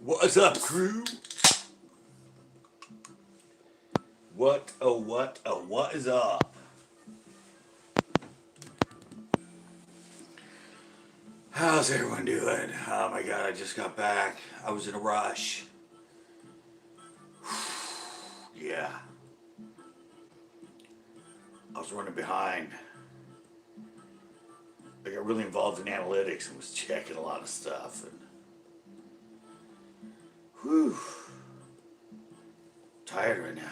What's up, crew? What is up? How's everyone doing? Oh my god, I just got back. I was in a rush. Yeah. I was running behind. I got really involved in analytics and was checking a lot of stuff. And whew. Tired right now.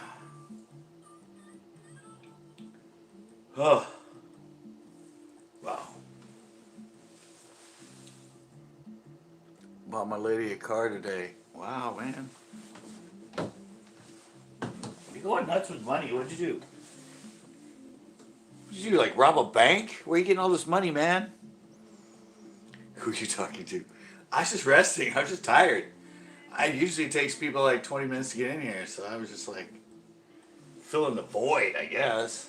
Oh. Wow. Bought my lady a car today. Wow, man. You're going nuts with money. What'd you do? What'd you do, like rob a bank? Where are you getting all this money, man? Who are you talking to? I was just resting. I was just tired. Usually it takes people like 20 minutes to get in here, so I was just like filling the void, I guess.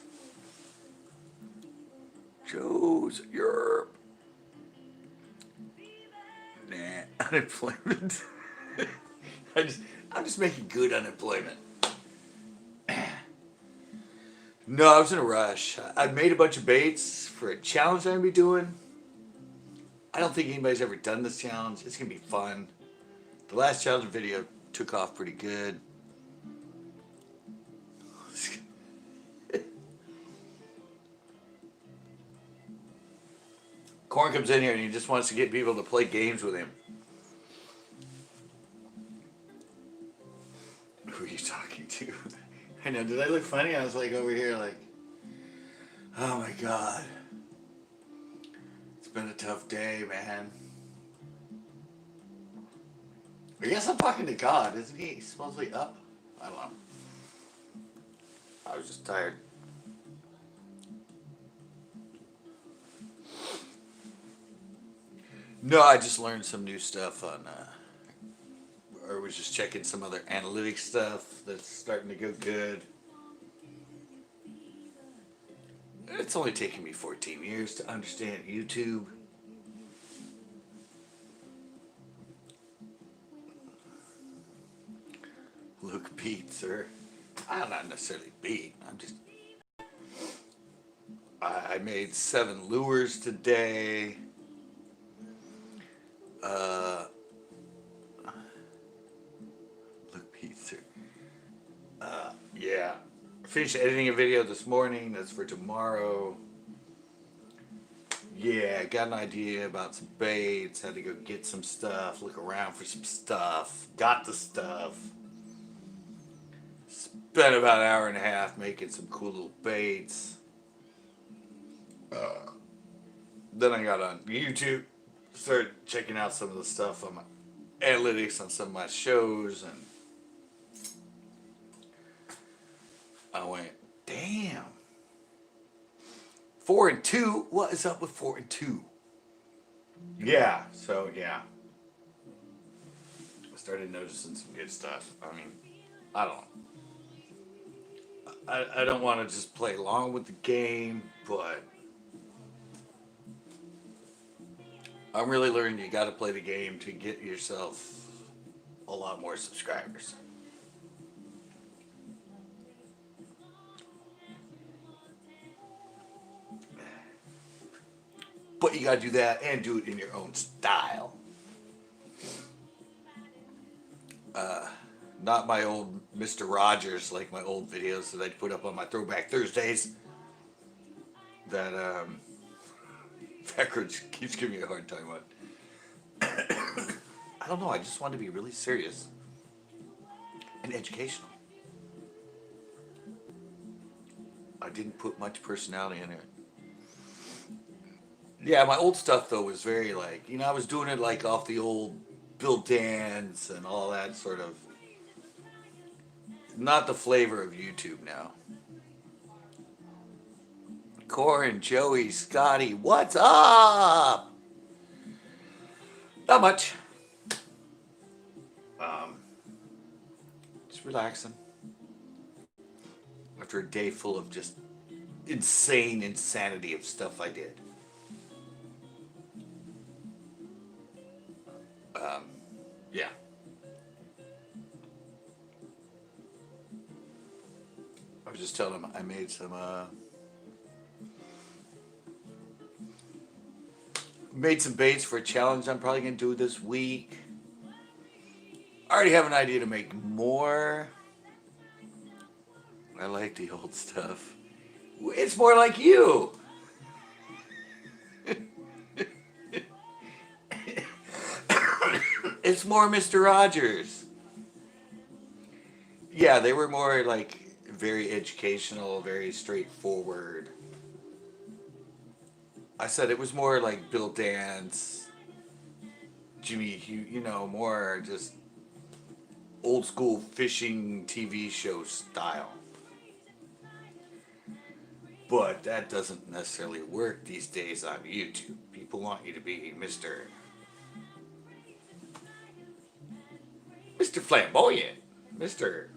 Joe's Europe. Nah, unemployment. I'm just making good unemployment. No, I was in a rush. I made a bunch of baits for a challenge I'm gonna be doing. I don't think anybody's ever done this challenge. It's gonna be fun. The last challenge video took off pretty good. Corn comes in here and he just wants to get people to play games with him. Who are you talking to? I know, did I look funny? I was like over here like, oh my god. It's been a tough day, man. I guess I'm talking to God, isn't he? He's supposedly up? I don't know. I was just tired. No, I just learned some new stuff on, or was just checking some other analytics stuff that's starting to go good. It's only taken me 14 years to understand YouTube. Look beat, sir. I'm not necessarily beat. I'm just... I made 7 lures today. Look beat, sir. Yeah. I finished editing a video this morning. That's for tomorrow. Yeah, got an idea about some baits. Had to go get some stuff. Look around for some stuff. Got the stuff. Spent about an hour and a half making some cool little baits. Then I got on YouTube, started checking out some of the stuff on my analytics on some of my shows, and I went, damn. 4 and 2? What is up with 4 and 2? Yeah, so yeah. I started noticing some good stuff. I mean, I don't know. I don't want to just play along with the game, but I'm really learning you got to play the game to get yourself a lot more subscribers. But you got to do that and do it in your own style. Not my old Mr. Rogers, like my old videos that I'd put up on my Throwback Thursdays. That, Backwards keeps giving me a hard time on. I don't know, I just want to be really serious and educational. I didn't put much personality in it. Yeah, my old stuff though was very like, you know, I was doing it like off the old Bill Dance and all that sort of, not the flavor of YouTube now. Corin, Joey, Scotty, what's up? Not much. Just relaxing. After a day full of just insane insanity of stuff I did. Yeah. was just telling him I made some baits for a challenge I'm probably gonna do this week. I already have an idea to make more. I like the old stuff. It's more like you. It's more Mr. Rogers. Yeah, they were more like very educational, very straightforward. I said it was more like Bill Dance, Jimmy Hugh, more just old school fishing TV show style. But that doesn't necessarily work these days on YouTube. People want you to be Mr. Flamboyant, Mr.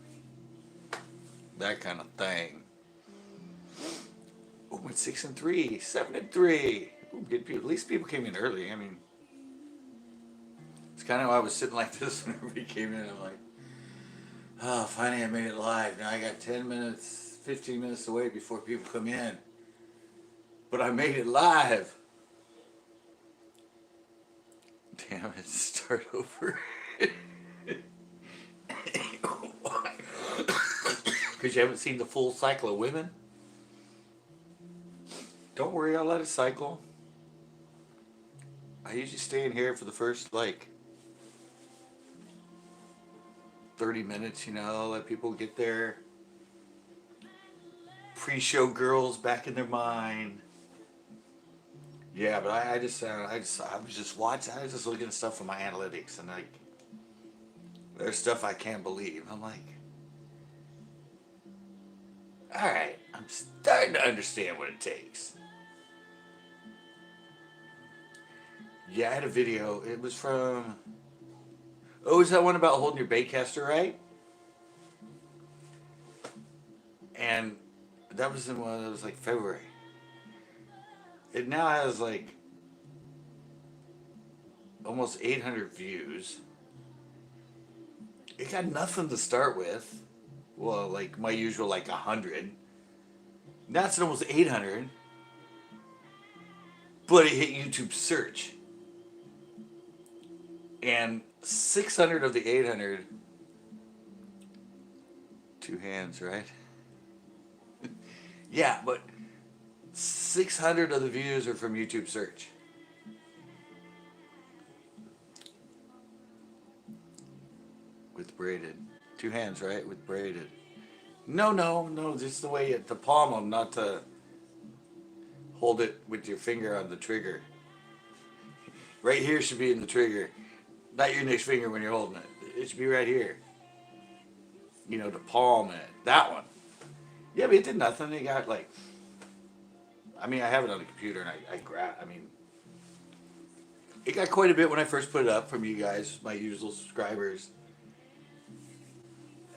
that kind of thing. Oh, it's 6-3, 7-3. Ooh, good people. At least people came in early. I mean, it's kind of why I was sitting like this when everybody came in. I'm like, oh, finally I made it live. Now I got 10 minutes, 15 minutes to wait before people come in. But I made it live. Damn it, start over. Because you haven't seen the full cycle of women? Don't worry, I'll let it cycle. I usually stay in here for the first, 30 minutes, let people get their pre-show girls back in their mind. Yeah, but I was just watching, I was just looking at stuff from my analytics, and there's stuff I can't believe. I'm like, all right, I'm starting to understand what it takes. Yeah, I had a video. It was from... Oh, is that one about holding your baitcaster right? And that was in one that was February. It now has almost 800 views. It got nothing to start with. Well, my usual 100. Now it's almost 800. But it hit YouTube search. And 600 of the 800, two hands, right? Yeah, but 600 of the views are from YouTube search. With braided. Two hands, right? With braided. No, just the way to palm them, not to hold it with your finger on the trigger. Right here should be in the trigger. Not your next finger when you're holding it. It should be right here. To palm it. That one. Yeah, but it did nothing. It got I have it on the computer and it got quite a bit when I first put it up from you guys, my usual subscribers.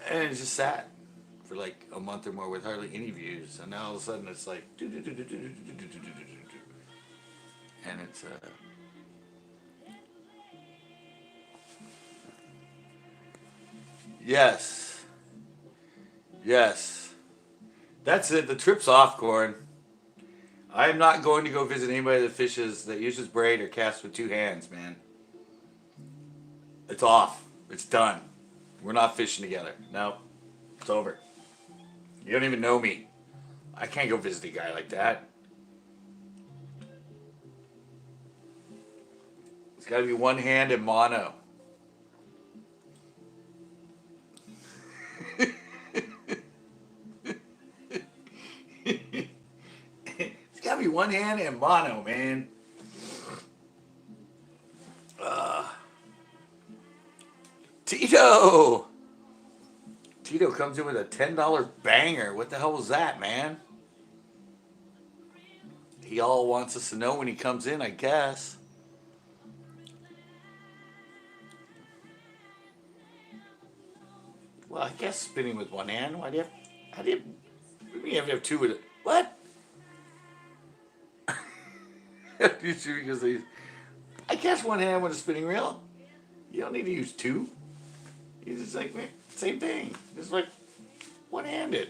And it just sat for a month or more with hardly any views. And now all of a sudden it's and it's Yes. That's it. The trip's off, Corn. I am not going to go visit anybody that uses braid or casts with two hands, man. It's off. It's done. We're not fishing together. No. It's over. You don't even know me. I can't go visit a guy like that. It's got to be one hand and mono. It's got to be one hand and mono, man. Tito comes in with a $10 banger. What the hell was that, man? He all wants us to know when he comes in, I guess. Well, I guess spinning with one hand. What do you have to have two with it? What? Because I guess one hand with a spinning reel. You don't need to use two. You just same thing. Just one-handed.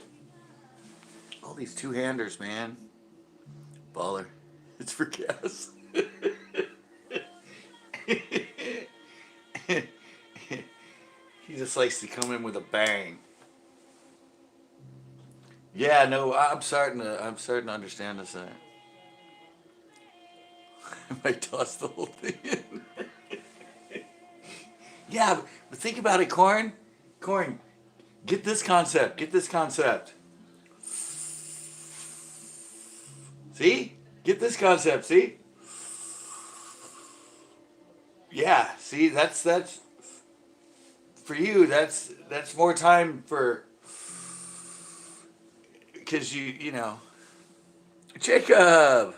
All these two-handers, man. Baller. It's for gas. He just likes to come in with a bang. Yeah, no, I'm starting to understand this. I might toss the whole thing in. Yeah, but think about it, Corn. Corn, get this concept. Get this concept. See? Get this concept. See? Yeah. See, that's for you. That's more time for because you know Jacob.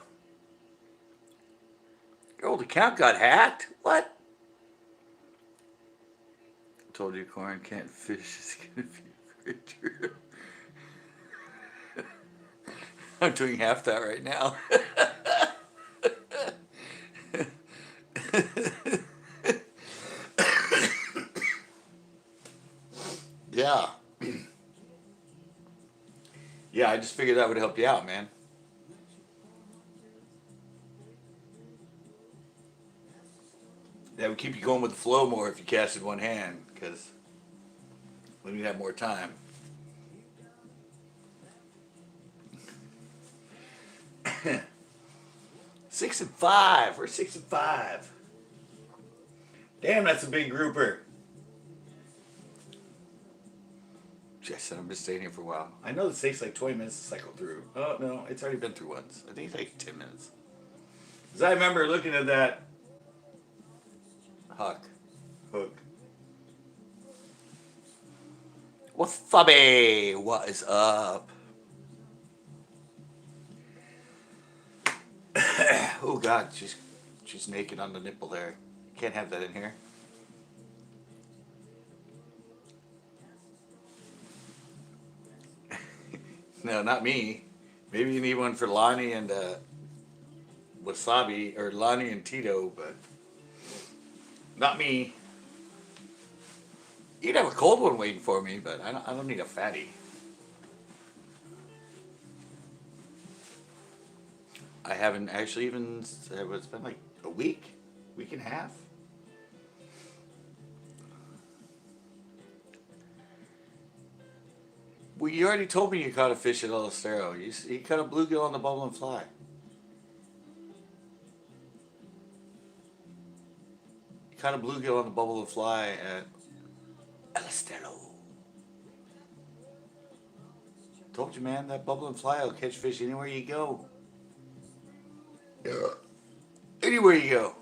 Your old account got hacked. What? I told you, Corn can't fish. It's gonna be very true. I'm doing half that right now. Yeah. Yeah, I just figured that would help you out, man. That would keep you going with the flow more if you cast in one hand, because then you'd have more time. 6 and 5. We're 6 and 5. Damn, that's a big grouper. Yes, I'm just staying here for a while. I know this takes like 20 minutes to cycle through. Oh, no, it's already been through once. I think it takes 10 minutes. Because I remember looking at that hook. What's fubby? What is up? Oh, God, she's naked on the nipple there. Can't have that in here. No, not me. Maybe you need one for Lonnie and Wasabi, or Lonnie and Tito, but not me. You'd have a cold one waiting for me, but I don't need a fatty. I haven't actually even. It's been like a week and a half. Well, you already told me you caught a fish at El Estero. You caught a bluegill on the bubble and fly. You caught a bluegill on the bubble and fly at El Estero. Told you, man, that bubble and fly will catch fish anywhere you go. Yeah. Anywhere you go.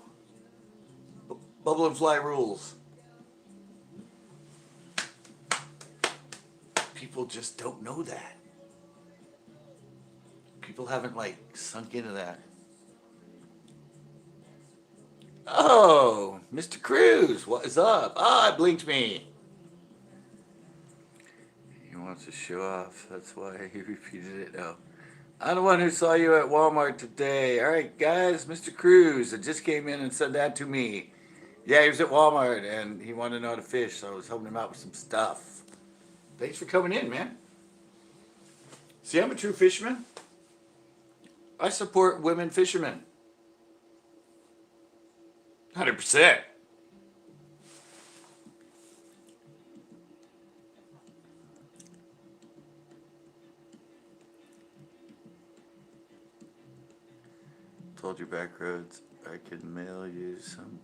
Bubble and fly rules. People just don't know that. People haven't like sunk into that. Oh, Mr. Cruz, what is up? Ah, it blinked me. He wants to show off. That's why he repeated it now. I'm the one who saw you at Walmart today. All right, guys, Mr. Cruz, it just came in and said that to me. Yeah, he was at Walmart and he wanted to know how to fish, so I was helping him out with some stuff. Thanks for coming in, man. See, I'm a true fisherman. I support women fishermen. 100%. Told you back roads, I could mail you some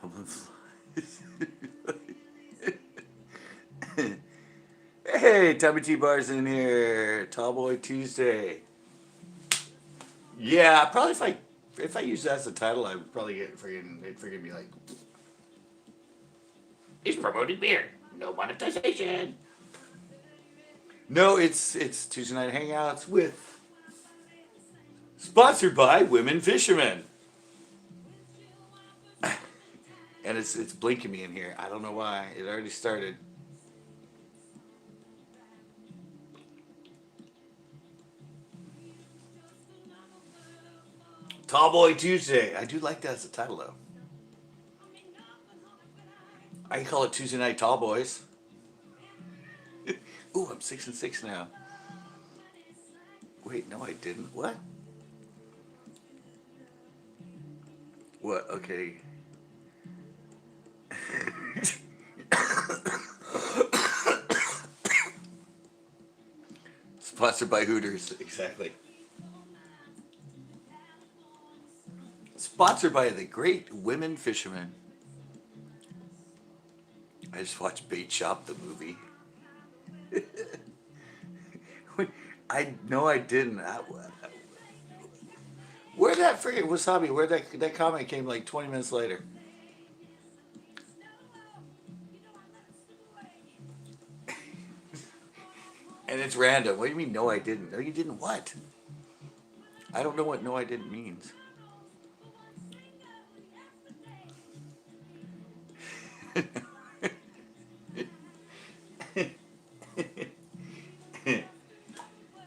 public flies. Hey, Tommy T Bar's in here. Tallboy Tuesday. Yeah, probably if I use that as a title, I would probably get it'd friggin' be like, he's promoting beer. No monetization. No, it's Tuesday Night Hangouts with sponsored by Women Fishermen. And it's blinking me in here. I don't know why. It already started. Tallboy Tuesday. I do like that as a title, though. I can call it Tuesday Night Tallboys. Ooh, I'm 6 and 6 now. Wait, no, I didn't. What? What? Okay. Sponsored by Hooters. Exactly. Sponsored by the Great Women Fishermen. I just watched Bait Shop, the movie. I no, I didn't. Where that freaking wasabi? Where that comment came like 20 minutes later. And it's random. What do you mean? No, I didn't. No, you didn't. What? I don't know what no, I didn't means.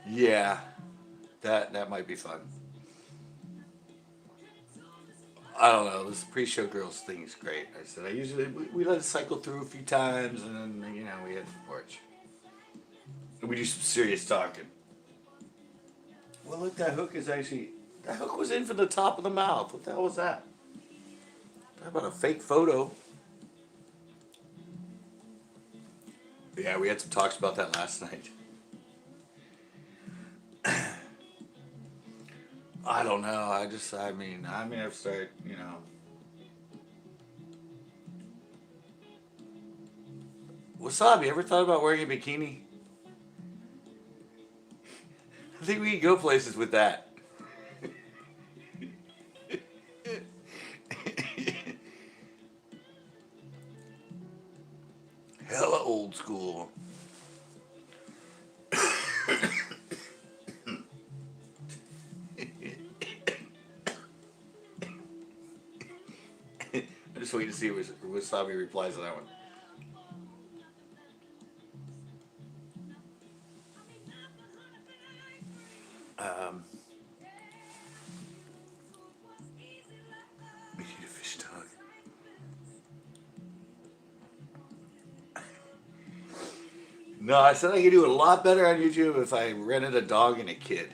Yeah, that might be fun. I don't know. This pre-show girls thing is great. I said I usually we let it cycle through a few times, and then we hit the porch. And we do some serious talking. Well, look, that hook was in from the top of the mouth. What the hell was that? How about a fake photo? Yeah, we had some talks about that last night. I don't know. I've started. Wasabi, ever thought about wearing a bikini? I think we could go places with that. Hella old school. I'm just waiting to see if Wasabi replies to that one. We need a fish dog. No, I said I could do a lot better on YouTube if I rented a dog and a kid.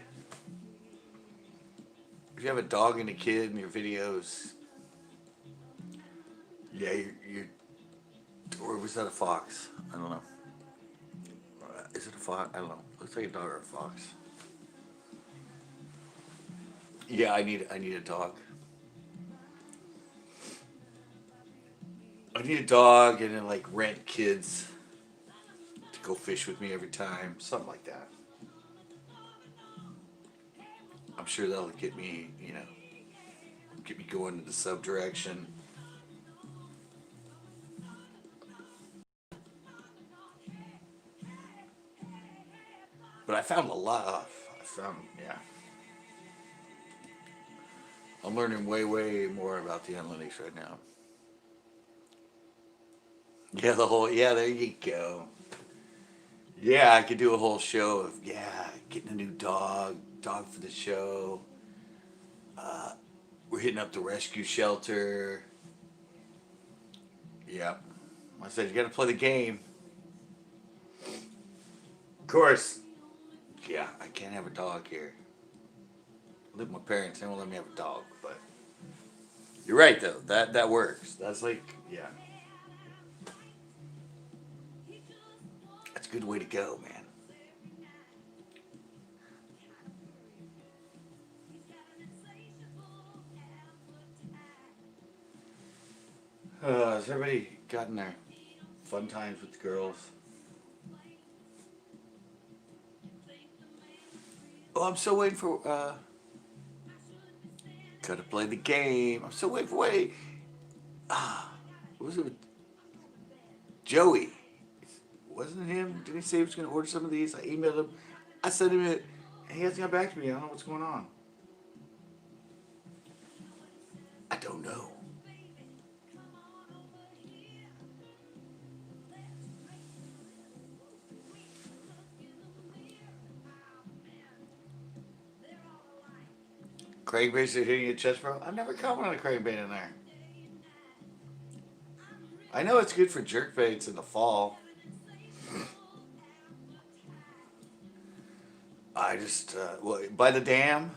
If you have a dog and a kid in your videos, yeah, or was that a fox? I don't know. Is it a fox? I don't know. Looks like a dog or a fox. Yeah, I need a dog. I need a dog and then like rent kids to go fish with me every time, something like that. I'm sure that'll get me going in the sub direction. But I found a lot of. Yeah. I'm learning way, way more about the analytics right now. Yeah, there you go. Yeah, I could do a whole show of, getting a new dog for the show. We're hitting up the rescue shelter. Yep. I said, you gotta play the game. Of course. Yeah, I can't have a dog here. I live with my parents, they won't let me have a dog, but you're right though. That works. That's like, yeah. That's a good way to go, man. Has everybody gotten their fun times with the girls? Oh, I'm still waiting for, gotta play the game. I'm still waiting for, what was it with Joey? Wasn't it him? Didn't he say he was gonna order some of these? I emailed him. I sent him it, and he hasn't got back to me. I don't know what's going on. I don't know. Crankbaits are hitting your chest, bro. I've never caught one on a crankbait in there. I know it's good for jerkbaits I I just, well, by the dam.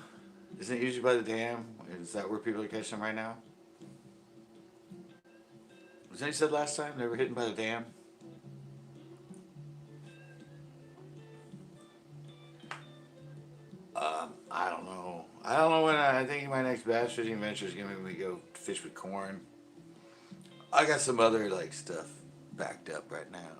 Isn't it usually by the dam? Is that where people are catching them right now? Was that you said last time? They were hitting by the dam? I don't know. I don't know when I think my next bass fishing venture is going to be go fish with corn. I got some other like stuff backed up right now.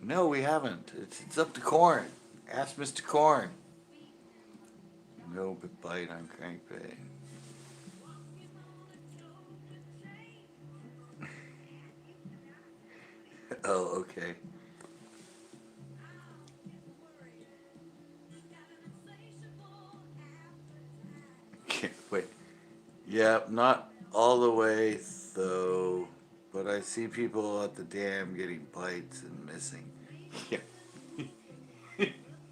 No, we haven't. It's up to corn. Ask Mr. Corn. No bite on crankbait. Oh, okay. Wait. Yeah, not all the way though, but I see people at the dam getting bites and missing. Yeah.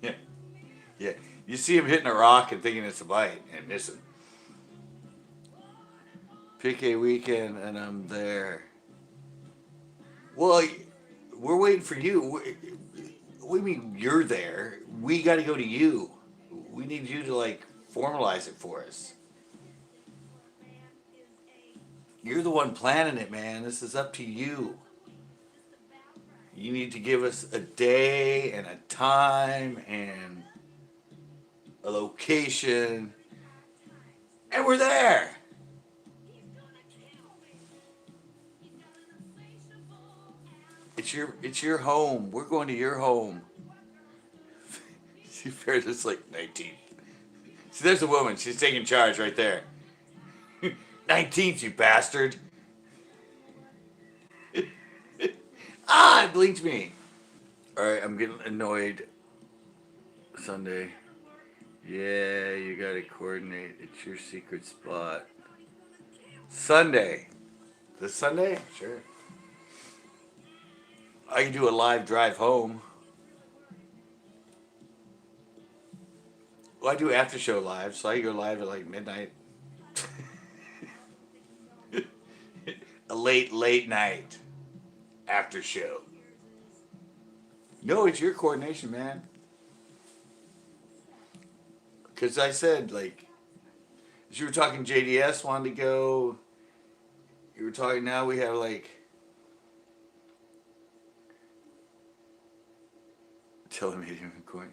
Yeah. Yeah. You see him hitting a rock and thinking it's a bite and missing. Pick a weekend and I'm there. Well, we're waiting for you. We mean you're there. We got to go to you. We need you to like formalize it for us. You're the one planning it, man. This is up to you. You need to give us a day and a time and a location, and we're there. It's your home. We're going to your home. See, Fair's like 19. See, there's a woman. She's taking charge right there. 19th, you bastard. Ah, it blinked me. All right, I'm getting annoyed. Sunday. Yeah, you gotta coordinate. It's your secret spot. Sunday. This Sunday? Sure. I can do a live drive home. Well, I do after show live, so I can go live at like midnight. A late night after show. No, it's your coordination, man. Because I said, like, as you were talking, JDS wanted to go. You were talking, now we have, like, telemeeting recording.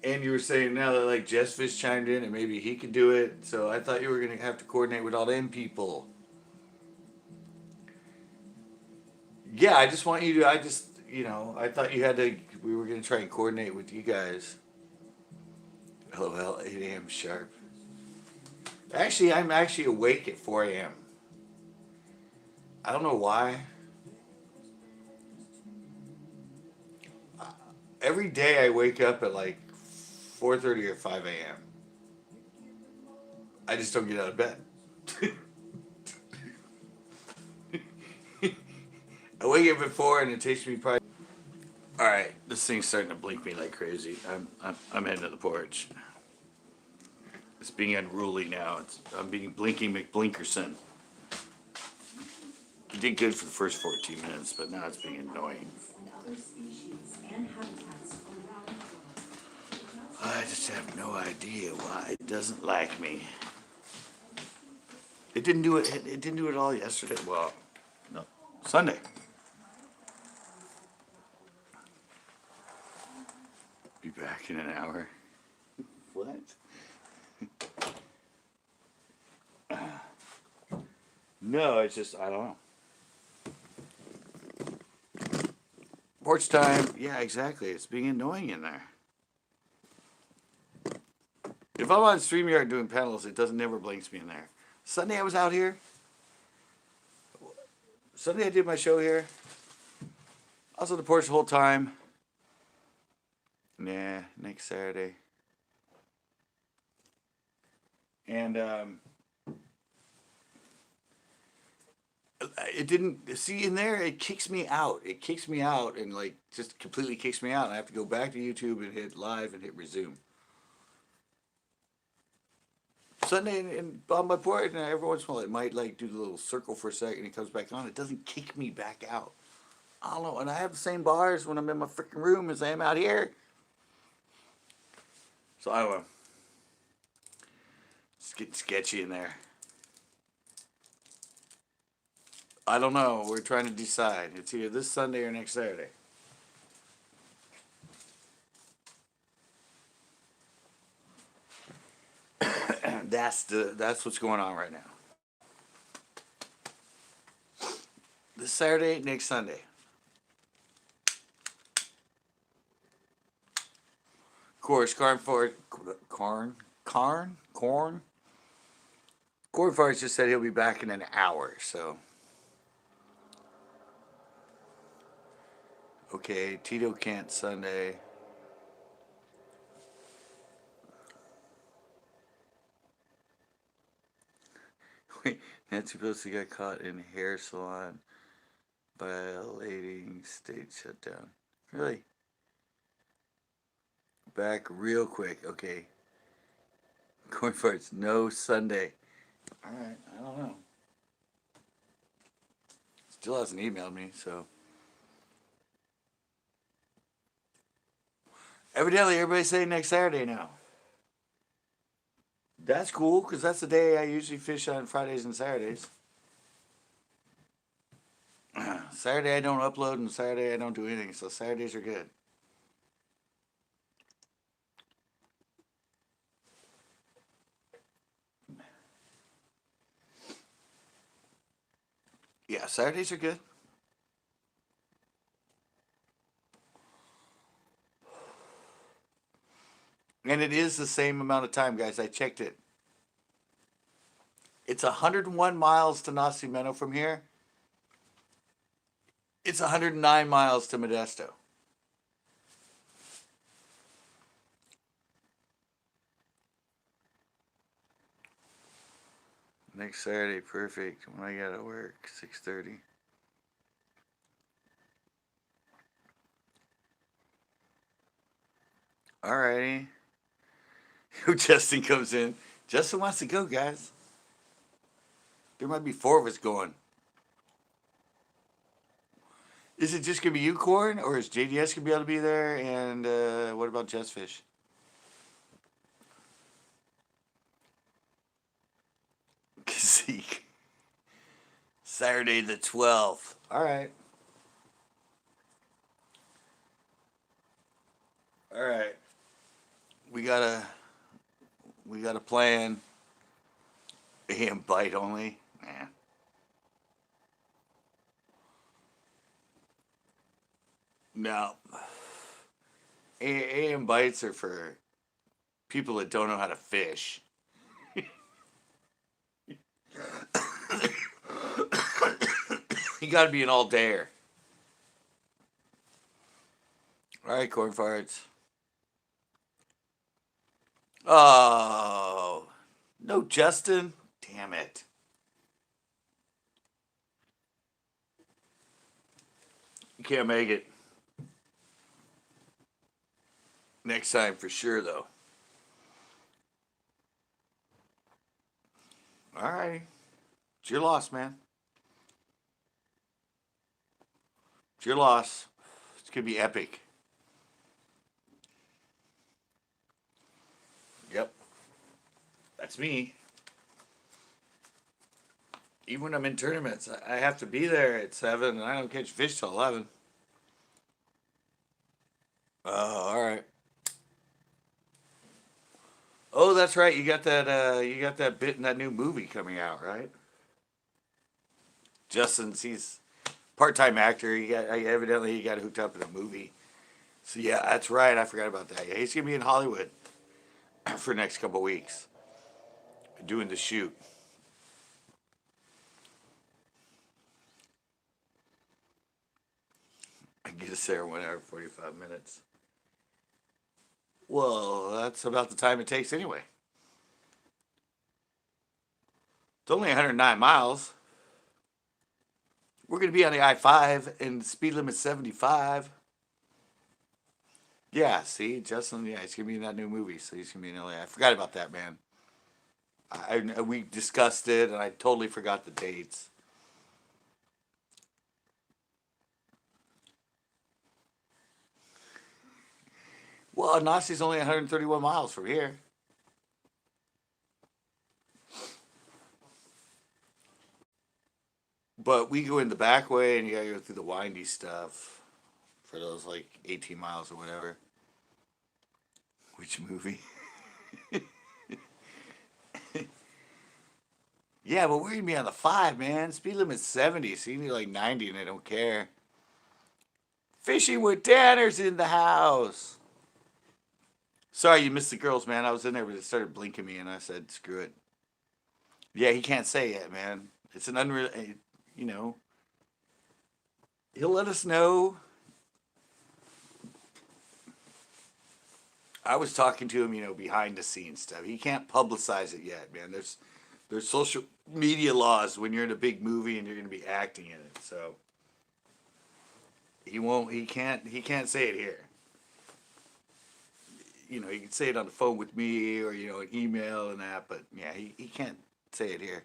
And you were saying now that, like, Jess Fish chimed in and maybe he could do it. So I thought you were going to have to coordinate with all them people. Yeah, I just want you to, I thought you had to, we were going to try and coordinate with you guys. LOL, 8 a.m. sharp. Actually, I'm actually awake at 4 a.m. I don't know why. Every day I wake up at like 4:30 or 5 a.m. I just don't get out of bed. I wake up at 4 and it takes me probably. All right, this thing's starting to blink me like crazy. I'm heading to the porch. It's being unruly now. I'm being Blinky McBlinkerson. It did good for the first 14 minutes, but now it's being annoying. I just have no idea why it doesn't like me. It didn't do it. It didn't do it all yesterday. Well, no, Sunday. Be back in an hour. What? No, it's just, I don't know. Porch time. Yeah, exactly. It's being annoying in there. If I'm on StreamYard doing panels, it never blinks me in there. Sunday I was out here. Sunday I did my show here. I was on the porch the whole time. Nah, next Saturday. And it didn't, see in there, it kicks me out. It kicks me out and like just completely kicks me out. And I have to go back to YouTube and hit live and hit resume. Sunday and on my porch, and every once in a while it might like do the little circle for a second and it comes back on. It doesn't kick me back out. I don't know. And I have the same bars when I'm in my freaking room as I am out here. So I don't know. It's getting sketchy in there. I don't know. We're trying to decide. It's either this Sunday or next Saturday. That's what's going on right now. This Saturday, next Sunday. Of course, corn Forrest just said he'll be back in an hour. So okay, Tito can't Sunday. Wait, Nancy Pelosi got caught in a hair salon violating state shutdown. Really? Back real quick. Okay. Corn farts, no Sunday. All right. I don't know. Still hasn't emailed me, so. Evidently, everybody's saying next Saturday now. That's cool, because that's the day I usually fish on Fridays and Saturdays. Saturday I don't upload, and Saturday I don't do anything, so Saturdays are good. Yeah, Saturdays are good. And it is the same amount of time, guys. I checked it. It's 101 miles to Nacimiento from here. It's 109 miles to Modesto. Next Saturday, perfect. When I gotta work, 6:30. Alrighty. Justin comes in. Justin wants to go, guys. There might be 4 of us going. Is it just gonna be you, Corn, or is JDS gonna be able to be there? And what about Jessfish? Zeke. Saturday the 12th. All right. All right. We got a plan. AM bite only. Nah. No. AM bites are for people that don't know how to fish. You got to be an all dayer. All right, corn farts. Oh, no, Justin. Damn it. You can't make it. Next time for sure, though. All right. It's your loss, man. It's your loss. It's going to be epic. Yep. That's me. Even when I'm in tournaments, I have to be there at 7 and I don't catch fish till 11. Oh, all right. Oh, that's right. You got that bit in that new movie coming out, right? Justin's he's part-time actor. Evidently he got hooked up in a movie. So yeah, that's right. I forgot about that. Yeah, he's gonna be in Hollywood for the next couple of weeks doing the shoot. I get us there in 1 hour 45 minutes. Well, that's about the time it takes anyway. It's only 109 miles. We're going to be on the I-5 and the speed limit's 75. Yeah, see, Justin, yeah, he's going to be in that new movie, so he's going to be in LA. I forgot about that, man. We discussed it, and I totally forgot the dates. Well, Nazi's only 131 miles from here. But we go in the back way and you gotta go through the windy stuff for those like 18 miles or whatever. Which movie? Yeah, but we're gonna be on the 5, man. Speed limit's 70, so you need like 90 and they don't care. Fishing with Tanner's in the house. Sorry you missed the girls, man. I was in there, but it started blinking me and I said, screw it. Yeah, he can't say it, man. It's an unreal, you know. He'll let us know. I was talking to him, behind the scenes stuff. He can't publicize it yet, man. There's social media laws when you're in a big movie and you're going to be acting in it. So he can't say it here. He can say it on the phone with me or an email and that, but yeah, he can't say it here.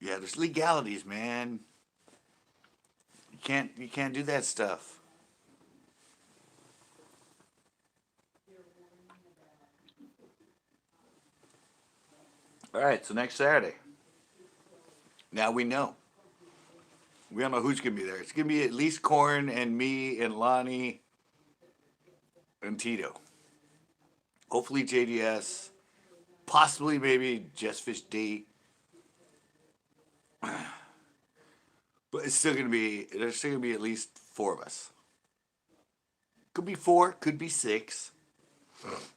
Yeah, there's legalities, man. You can't do that stuff. All right, so next Saturday. Now we know. We don't know who's gonna be there. It's gonna be at least Corn and me and Lonnie and Tito. Hopefully JDS. Possibly maybe Just Fish Date. But it's still gonna be. There's still gonna be at least 4 of us. Could be 4. Could be 6.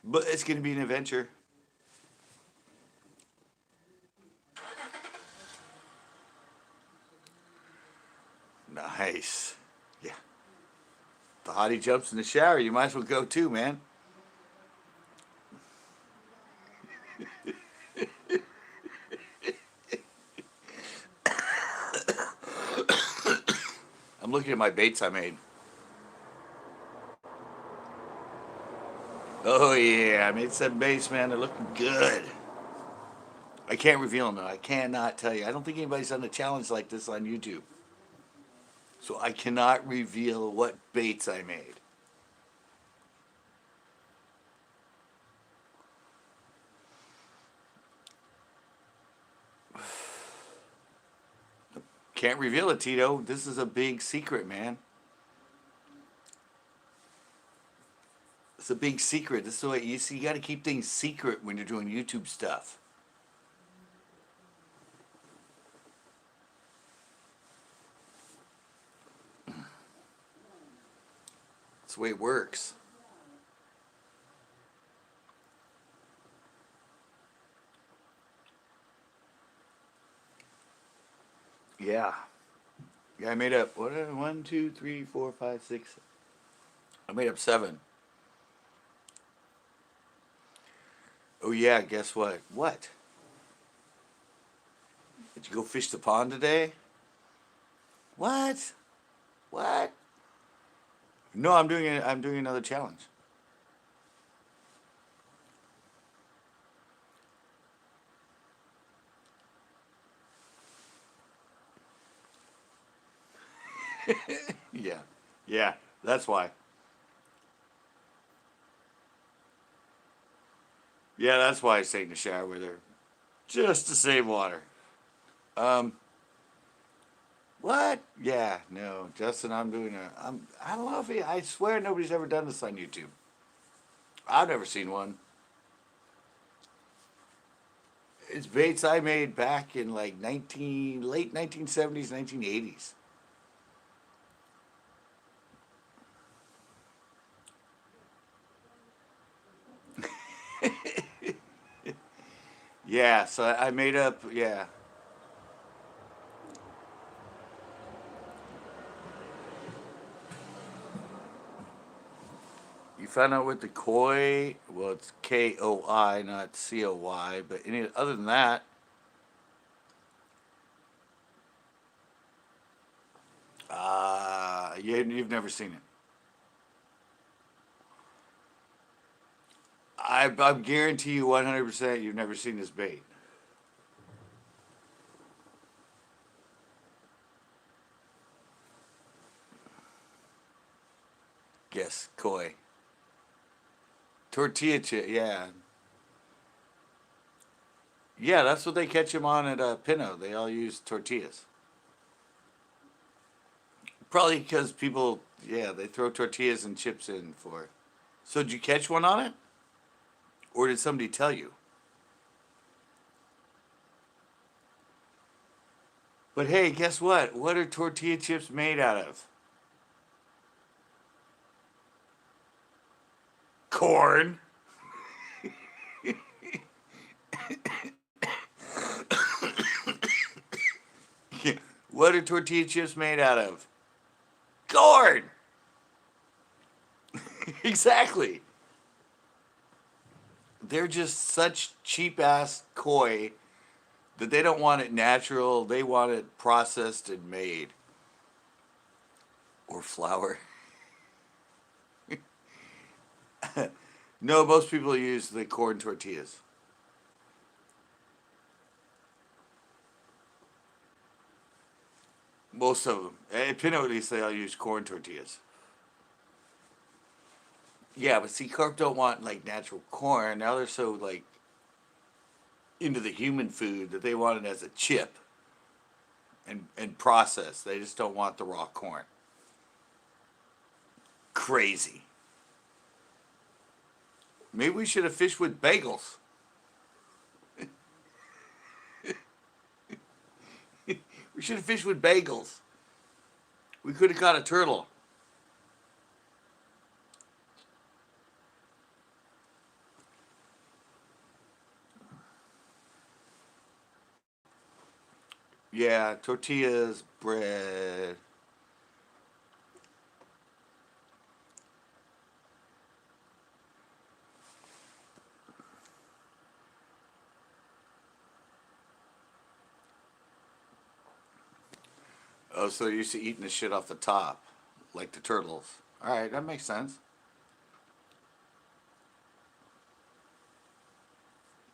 But it's gonna be an adventure. Nice. Yeah. The hottie jumps in the shower. You might as well go too, man. I'm looking at my baits I made. Oh yeah, I made 7 baits, man. They're looking good. I can't reveal them though. I cannot tell you. I don't think anybody's done a challenge like this on YouTube. So I cannot reveal what baits I made. Can't reveal it, Tito. This is a big secret, man. It's a big secret. This is the way you see. You got to keep things secret when you're doing YouTube stuff. That's the way it works. Yeah. Yeah, I made up what? 1, 2, 3, 4, 5, 6. I made up 7. Oh yeah, guess what? What? Did you go fish the pond today? What? What? No, I'm doing another challenge. Yeah. Yeah, that's why. Yeah, that's why I stayed in the shower with her. Just to save water. Um, what? Yeah, no, Justin, I don't know if I swear nobody's ever done this on YouTube. I've never seen one. It's baits I made back in like late 1970s, 1980s. Yeah, so I made up. Yeah, you found out with the koi. Well, it's KOI, not COY. But other than that, you've never seen it. I guarantee you 100% you've never seen this bait. Tortilla chip, yeah. Yeah, that's what they catch them on at Pinot. They all use tortillas. Probably because people, yeah, they throw tortillas and chips in for. So did you catch one on it? Or did somebody tell you? But hey, guess what? What are tortilla chips made out of? Corn. What are tortilla chips made out of? Corn. Exactly. They're just such cheap ass koi that they don't want it natural. They want it processed and made. Or flour. No, most people use the corn tortillas. Most of them. At Pinot, at least, they all use corn tortillas. Yeah, but see, carp don't want like natural corn. Now they're so like into the human food that they want it as a chip and processed. They just don't want the raw corn. Crazy. Maybe we should have fished with bagels. We should have fished with bagels. We could have caught a turtle. Yeah, tortillas, bread. Oh, so you're used to eating the shit off the top, like the turtles. All right, that makes sense.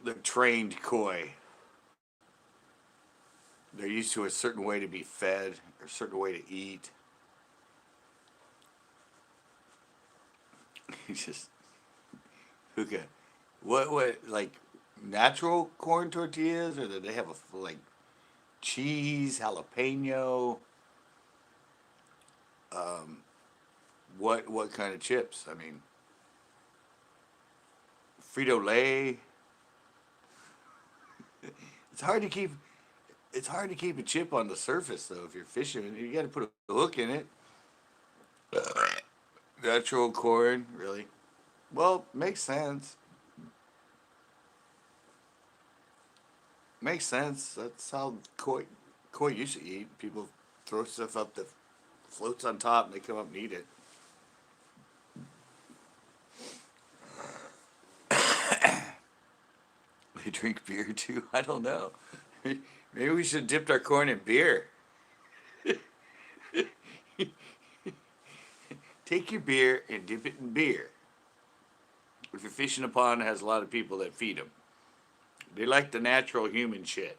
The trained koi. They're used to a certain way to be fed, or a certain way to eat. You just hookah. What like natural corn tortillas, or do they have a like cheese, jalapeno? Um, what kind of chips? I mean, Frito Lay. It's hard to keep. It's hard to keep a chip on the surface though. If you're fishing, you got to put a hook in it. Natural corn, really? Well, makes sense. Makes sense. That's how koi used to eat. People throw stuff up that floats on top, and they come up and eat it. They drink beer too. I don't know. Maybe we should have dipped our corn in beer. Take your beer and dip it in beer. If you're fishing a pond that has a lot of people that feed them, they like the natural human shit.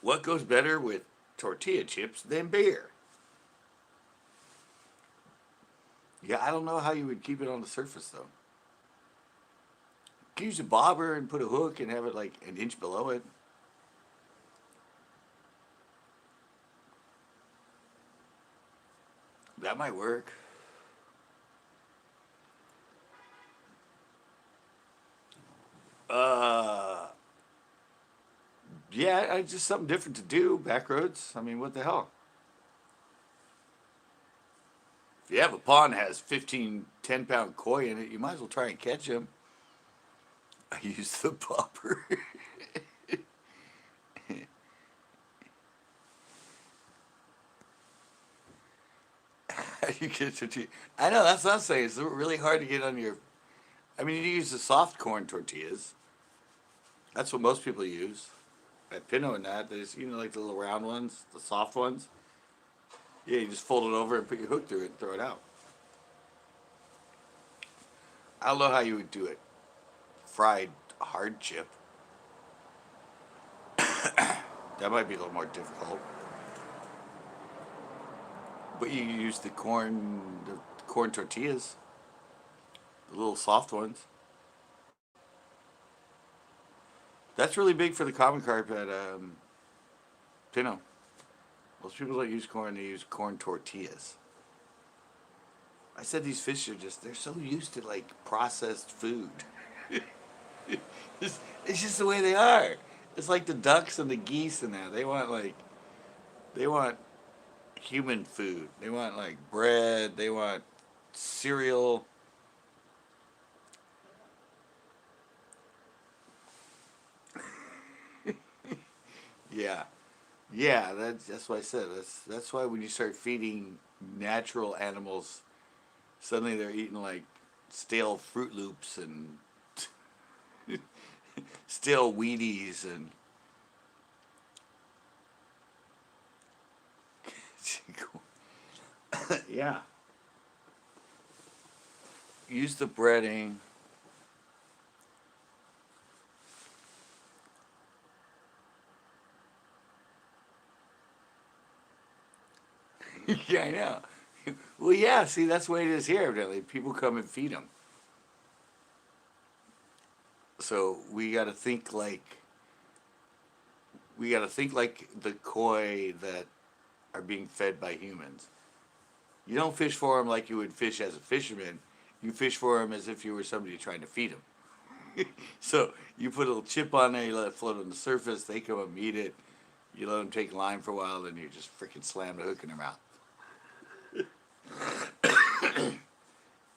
What goes better with tortilla chips than beer? Yeah, I don't know how you would keep it on the surface though. You could use a bobber and put a hook and have it like an inch below it. That might work. Uh, yeah, just something different to do. Back roads. I mean, what the hell? If you have a pond that has 15, 10 pound koi in it, you might as well try and catch them. I use the bobber. You get tortilla. I know, that's what I'm saying. It's really hard to get on your. I mean, you use the soft corn tortillas. That's what most people use. At Pinot and that, there's, like the little round ones, the soft ones. Yeah, you just fold it over and put your hook through it and throw it out. I don't know how you would do it. Fried hard chip. That might be a little more difficult. But you use the corn tortillas. The little soft ones. That's really big for the common carp at Pino. Most people don't use corn; they use corn tortillas. I said these fish are just—they're so used to like processed food. It's just the way they are. It's like the ducks and the geese and that. They want human food. They want like bread. They want cereal. Yeah, yeah. That's what I said. That's why when you start feeding natural animals, suddenly they're eating like stale Fruit Loops and stale Wheaties and yeah. Use the breading. Yeah, I know. Well, yeah. See, that's the way it is here. Evidently, people come and feed them. So we got to think like the koi that are being fed by humans. You don't fish for them like you would fish as a fisherman. You fish for them as if you were somebody trying to feed them. So you put a little chip on there, you let it float on the surface. They come up and eat it. You let them take line for a while, then you just freaking slam the hook in their mouth.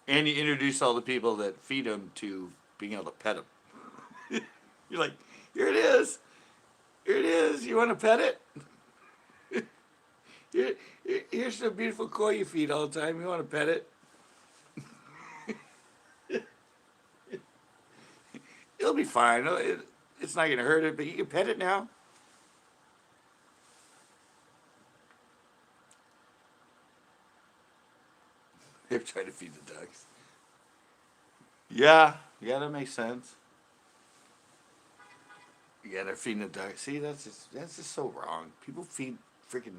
And you introduce all the people that feed them to being able to pet them. You're like, here it is. Here it is. You want to pet it? Here, here's the beautiful koi you feed all the time. You want to pet it? It'll be fine. It's not going to hurt it, but you can pet it now. They're trying to feed the ducks. Yeah, that makes sense. Yeah, they're feeding the ducks. See, that's just so wrong. People feed freaking.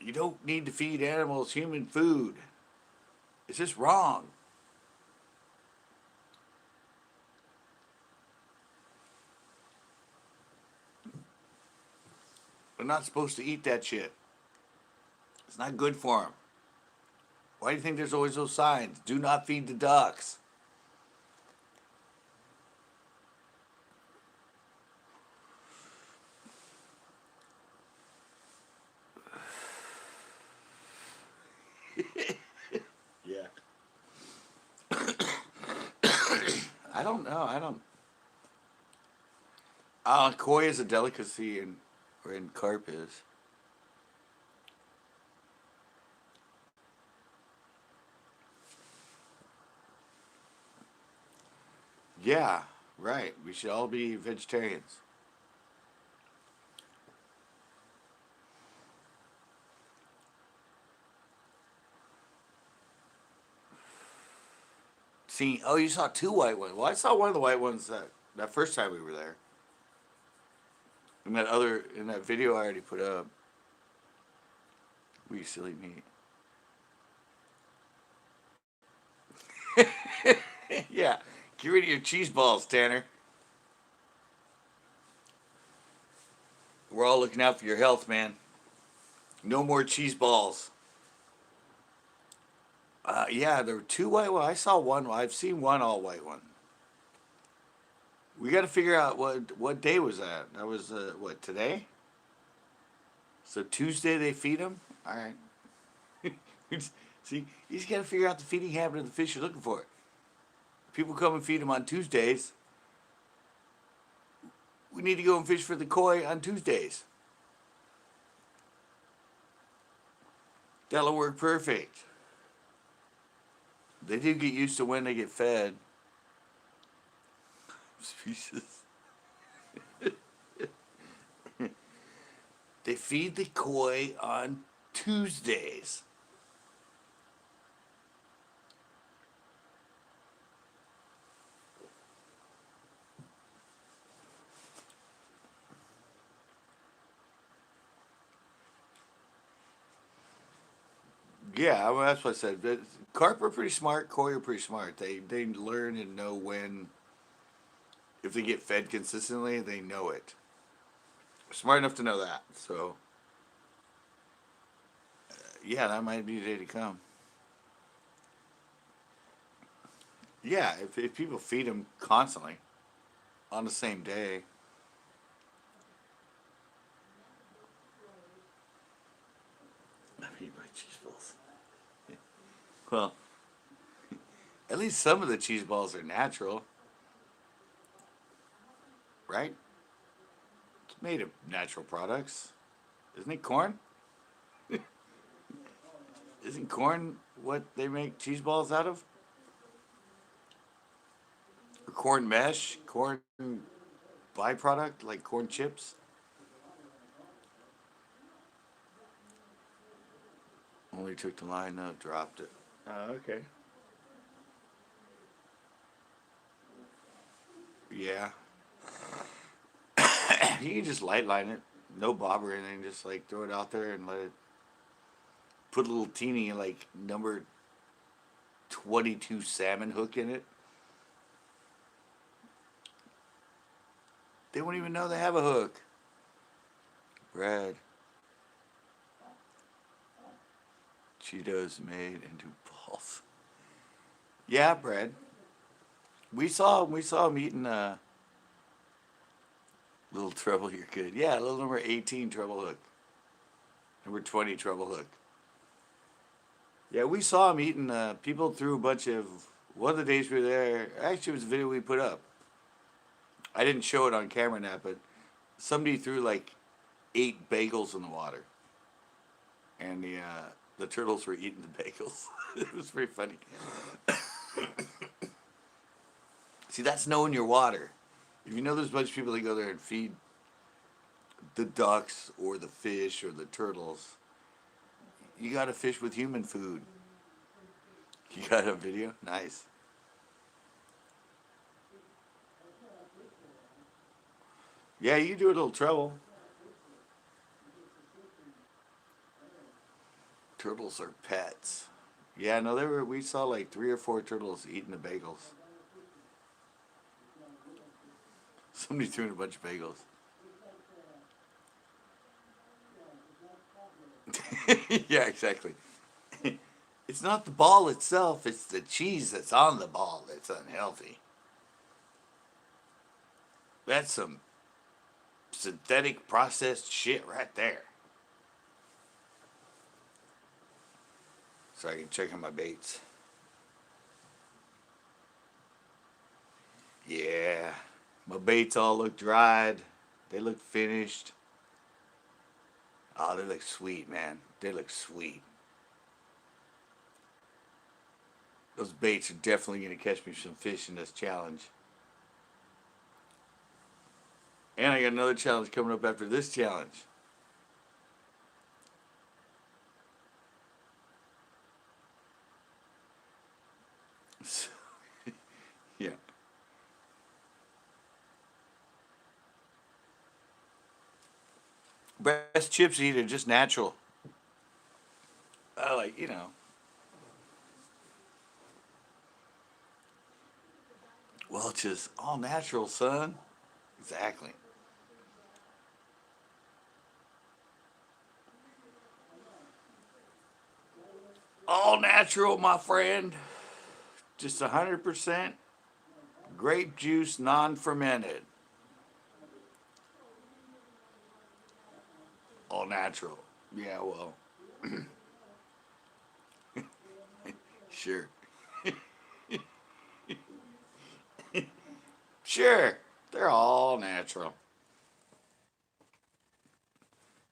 You don't need to feed animals human food. It's just wrong. They're not supposed to eat that shit. It's not good for them. Why do you think there's always those signs? Do not feed the ducks. Yeah. I don't know. I don't. Koi is a delicacy, and carp is. Yeah, right. We should all be vegetarians. See, oh, you saw two white ones. Well, I saw one of the white ones that first time we were there. In that video I already put up. We silly me. Yeah, get rid of your cheese balls, Tanner. We're all looking out for your health, man. No more cheese balls. Yeah, there were two white ones. I saw one. I've seen one all white one. We got to figure out what day was that. That was what, today? So Tuesday they feed them. All right. See, you just got to figure out the feeding habit of the fish you're looking for. People come and feed them on Tuesdays. We need to go and fish for the koi on Tuesdays. That'll work perfect. They do get used to when they get fed. Species. They feed the koi on Tuesdays. Yeah, well, that's what I said. But carp are pretty smart. Koi are pretty smart. They learn and know when, if they get fed consistently, they know it. Smart enough to know that. So yeah, that might be the day to come. Yeah, if people feed them constantly on the same day. I eat my cheese balls. Well, at least some of the cheese balls are natural, right? It's made of natural products. Isn't it corn? Isn't corn what they make cheese balls out of? Or corn mesh? Corn byproduct like corn chips? Only took the line, no, dropped it. Okay. Yeah. You can just light line it. No bobber or anything. Just like throw it out there and let it put a little teeny like number 22 salmon hook in it. They won't even know they have a hook. Bread. Cheetos made into balls. Yeah, bread. We saw him eating little treble. You're good. Yeah, little number 18 treble hook. Number 20 treble hook. Yeah, we saw him eating. People threw a bunch of. One of the days we were there, actually, it was a video we put up. I didn't show it on camera now, but somebody threw like 8 bagels in the water, and the turtles were eating the bagels. It was pretty funny. See, that's knowing your water. If you know there's a bunch of people that go there and feed the ducks or the fish or the turtles, you got to fish with human food. You got a video? Nice. Yeah, you do a little trouble. Turtles are pets. Yeah, no, they were. We saw like 3 or 4 turtles eating the bagels. Somebody threw in a bunch of bagels. Yeah, exactly. It's not the ball itself; it's the cheese that's on the ball that's unhealthy. That's some synthetic processed shit right there. So I can check on my baits. Yeah, my baits all look dried. They look finished. Oh, they look sweet, man. They look sweet. Those baits are definitely going to catch me some fish in this challenge. And I got another challenge coming up after this challenge. So, yeah. Best chips eat are just natural. I like. Welch's all natural, son. Exactly. All natural, my friend. Just 100% grape juice, non fermented. All natural. Yeah, well, sure. Sure. They're all natural.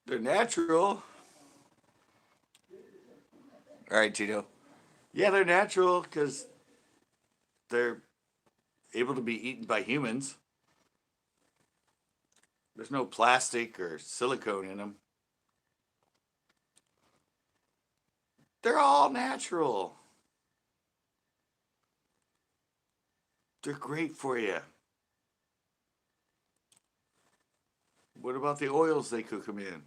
They're natural. All right, Tito. Yeah, they're natural because they're able to be eaten by humans. There's no plastic or silicone in them. They're all natural. They're great for you. What about the oils they cook them in?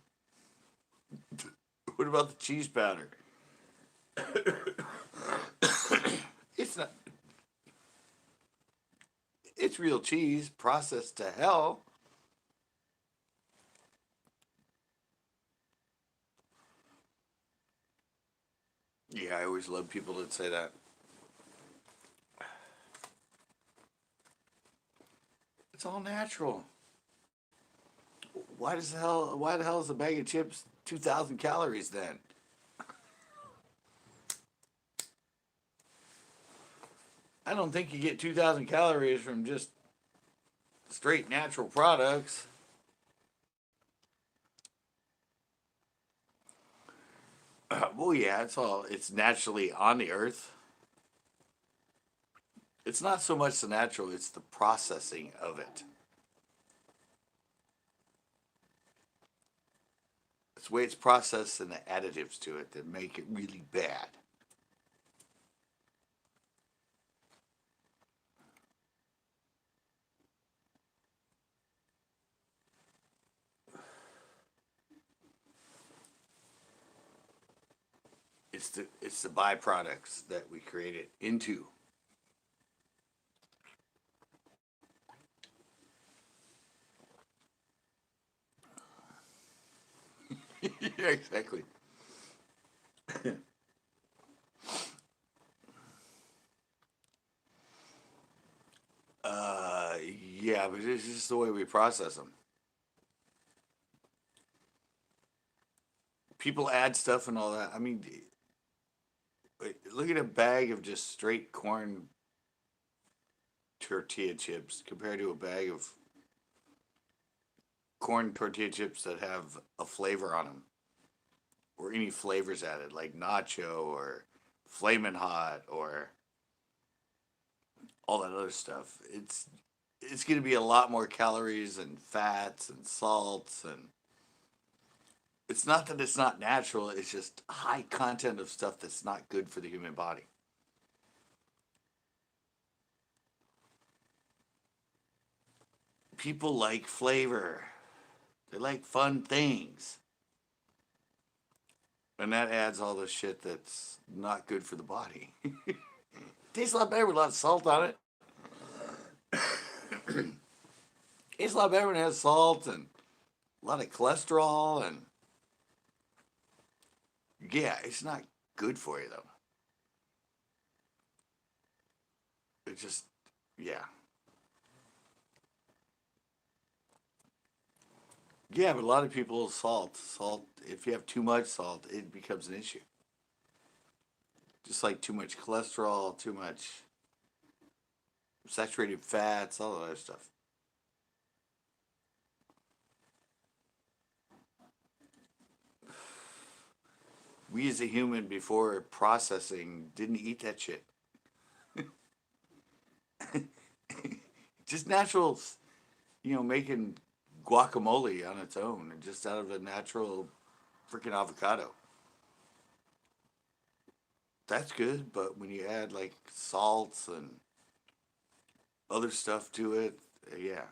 What about the cheese powder? It's real cheese processed to hell. Yeah, I always love people that say that. It's all natural. Why the hell is a bag of chips 2,000 calories then? I don't think you get 2,000 calories from just straight natural products. Well, yeah, it's naturally on the earth. It's not so much the natural, it's the processing of it. It's the way it's processed and the additives to it that make it really bad. It's the byproducts that we create it into. Yeah, exactly. Yeah, but it's just the way we process them. People add stuff and all that. I mean, look at a bag of just straight corn tortilla chips compared to a bag of corn tortilla chips that have a flavor on them or any flavors added, like nacho or flamin' hot or all that other stuff. It's going to be a lot more calories and fats and salts, and it's not that it's not natural, it's just high content of stuff that's not good for the human body. People like flavor. They like fun things. And that adds all the shit that's not good for the body. Tastes a lot better with a lot of salt on it. Tastes a lot better when it has salt and a lot of cholesterol, and yeah, it's not good for you though. It's just, yeah. Yeah, but a lot of people salt, if you have too much salt, it becomes an issue. Just like too much cholesterol, too much saturated fats, all that other stuff. We as a human before processing didn't eat that shit. Just natural, making guacamole on its own and just out of a natural freaking avocado. That's good, but when you add like salts and other stuff to it, yeah.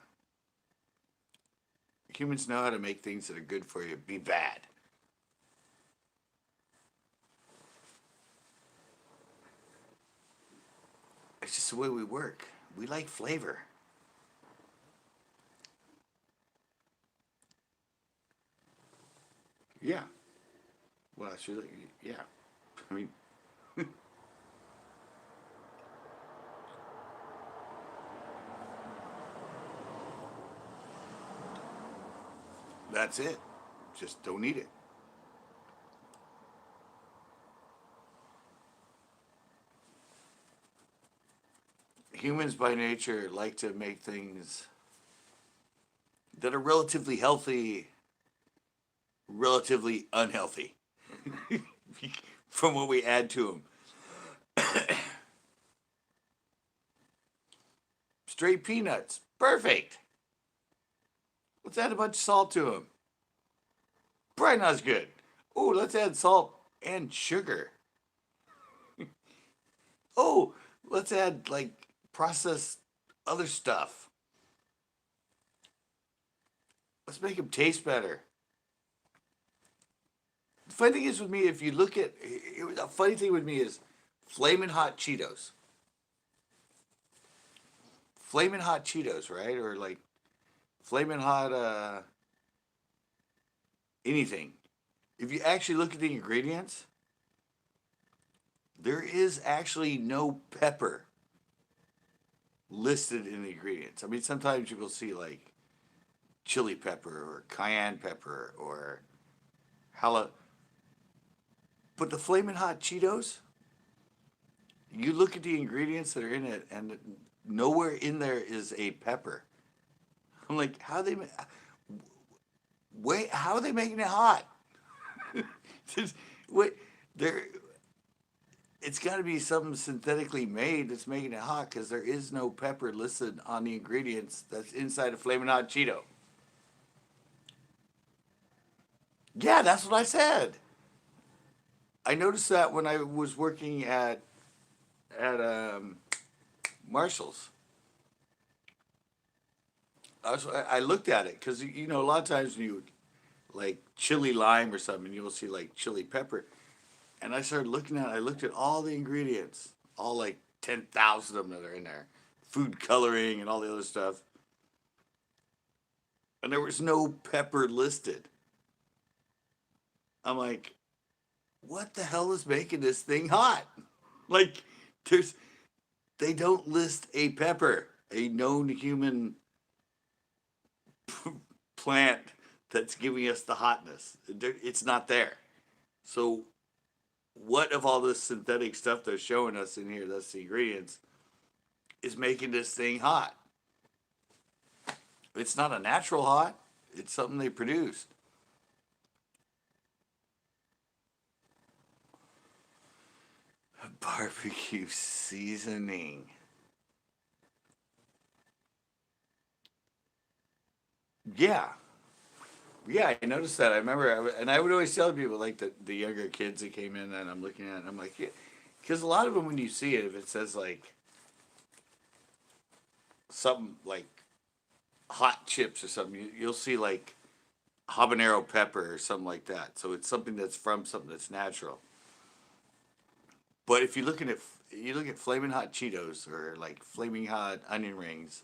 Humans know how to make things that are good for you be bad. It's just the way we work. We like flavor. Yeah. Well, actually, yeah. I mean, that's it. Just don't eat it. Humans by nature like to make things that are relatively healthy, relatively unhealthy from what we add to them. Straight peanuts, perfect. Let's add a bunch of salt to them. Probably not as good. Oh, let's add salt and sugar. Oh, let's add like processed other stuff. Let's make them taste better. The funny thing is with me, if you look at the funny thing with me is flaming hot Cheetos. Flamin' Hot Cheetos, right? Or like Flamin' Hot anything. If you actually look at the ingredients, there is actually no pepper listed in the ingredients. I mean, sometimes you will see like chili pepper or cayenne pepper or jalapeno. But the Flamin' Hot Cheetos, you look at the ingredients that are in it, and nowhere in there is a pepper. I'm like, wait, how are they making it hot? Wait, there, it's got to be something synthetically made that's making it hot because there is no pepper listed on the ingredients that's inside a Flamin' Hot Cheeto. Yeah, that's what I said. I noticed that when I was working at Marshalls. I looked at it because you know a lot of times when you like chili lime or something, you'll see like chili pepper. And I started looking at it. I looked at all the ingredients, all like 10,000 of them that are in there, food coloring and all the other stuff. And there was no pepper listed. I'm like, what the hell is making this thing hot? Like, there's they don't list a pepper, a known human plant that's giving us the hotness. It's not there. So, what of all this synthetic stuff they're showing us in here, that's the ingredients, is making this thing hot? It's not a natural hot, it's something they produced. Barbecue seasoning. Yeah. Yeah, I noticed that. I remember, and I would always tell people, like the younger kids that came in, and I'm looking at, it, I'm like, yeah, because a lot of them, when you see it, if it says like something like hot chips or something, you'll see like habanero pepper or something like that. So it's something that's from something that's natural. But if you look at flaming hot Cheetos or like flaming hot onion rings,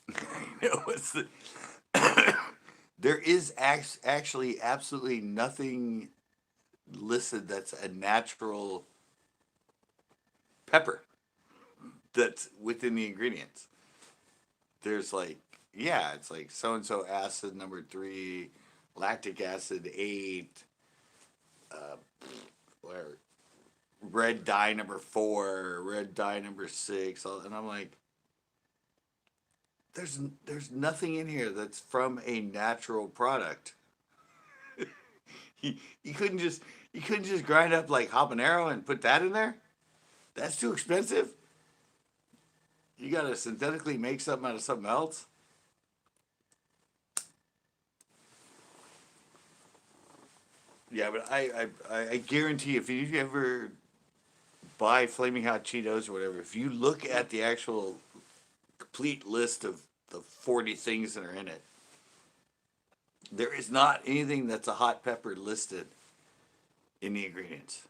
you know, what's the there is actually absolutely nothing listed that's a natural pepper that's within the ingredients. There's like, yeah, it's like so and so acid number 3, lactic acid 8, uh, where red dye number 4, red dye number 6, and I'm like, there's nothing in here that's from a natural product. you, you couldn't just you couldn't just grind up like habanero and put that in there. That's too expensive. You gotta synthetically make something out of something else. Yeah, but I guarantee if you ever buy flaming hot Cheetos or whatever, if you look at the actual complete list of the 40 things that are in it, there is not anything that's a hot pepper listed in the ingredients.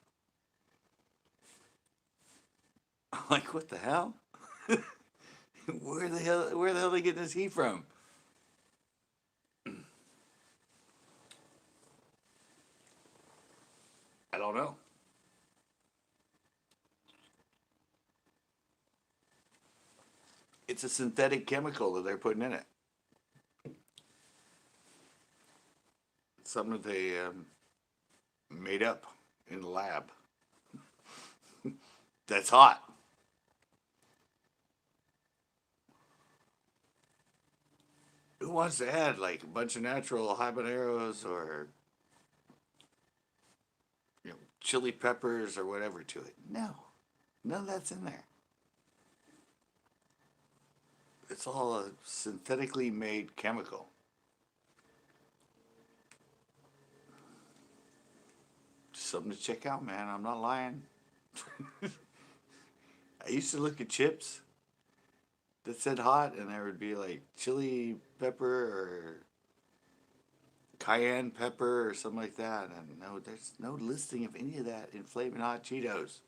I'm like, what the hell? Where the hell are they getting this heat from? I don't know. It's a synthetic chemical that they're putting in it. It's something that they made up in the lab. That's hot. Who wants to add like a bunch of natural habaneros or chili peppers or whatever to it? No, none of that's in there. It's all a synthetically made chemical. Something to check out, man. I'm not lying. I used to look at chips that said hot, and there would be like chili pepper or cayenne pepper or something like that. And no, there's no listing of any of that in Flamin' Hot Cheetos.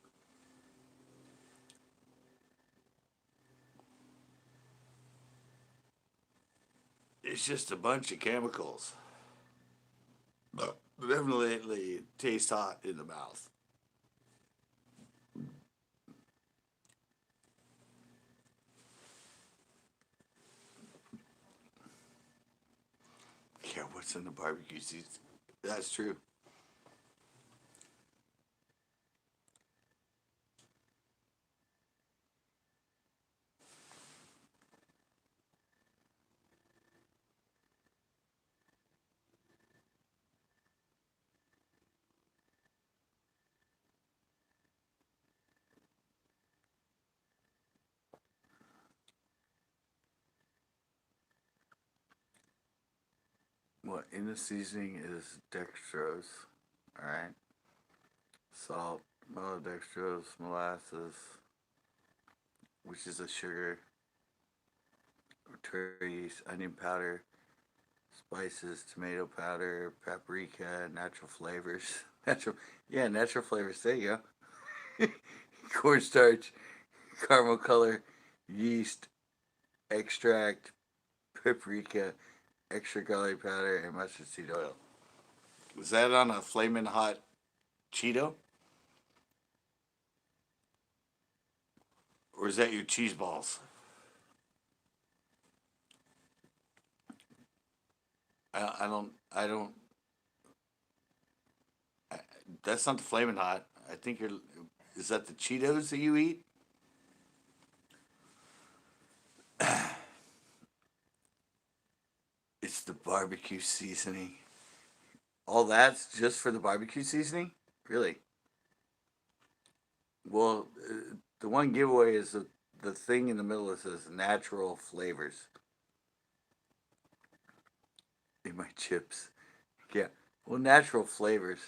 It's just a bunch of chemicals. But definitely taste hot in the mouth. Yeah, what's in the barbecue season? That's true. What in the seasoning is dextrose, all right? Salt, maltodextrose, molasses, which is a sugar, turkey yeast, onion powder, spices, tomato powder, paprika, natural flavors. Natural flavors. There you go. Cornstarch, caramel color, yeast, extract, paprika, extra garlic powder, and mustard seed oil. Was that on a flaming hot Cheeto? Or is that your cheese balls? I don't. I, that's not the flaming hot. I think you're. Is that the Cheetos that you eat? It's the barbecue seasoning. All that's just for the barbecue seasoning? Really? Well, the one giveaway is the thing in the middle that says natural flavors in my chips. Yeah. Well, natural flavors.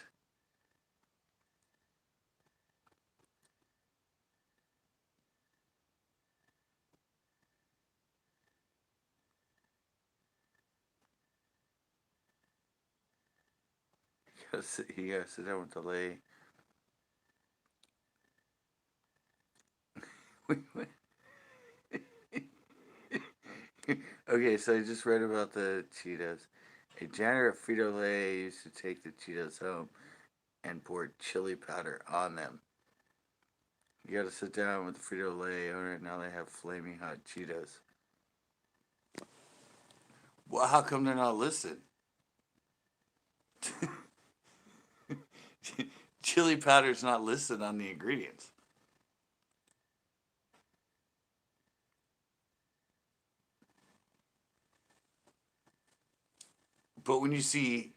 You gotta sit down with the lady. Okay, so I just read about the Cheetos. A janitor at Frito Lay used to take the Cheetos home and pour chili powder on them. You gotta sit down with the Frito Lay owner. Now they have flaming hot Cheetos. Well, how come they're not listed? Chili powder's not listed on the ingredients. But when you see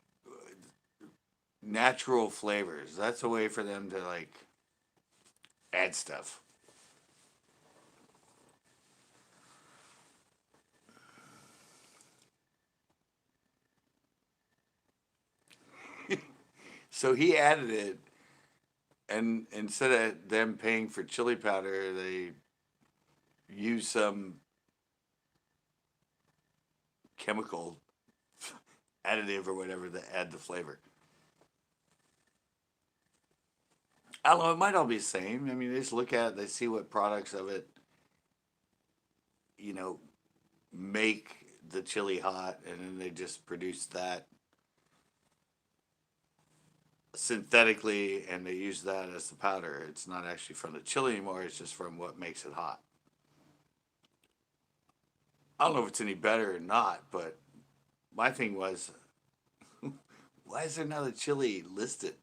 natural flavors, that's a way for them to like add stuff. So he added it, and instead of them paying for chili powder, they use some chemical additive or whatever to add the flavor. I don't know. It might all be the same. I mean, they just look at it, they see what products of it, you know, make the chili hot, and then they just produce that synthetically, and they use that as the powder. It's not actually from the chili anymore. It's just from what makes it hot. I don't know if it's any better or not, but my thing was, why is there not a chili listed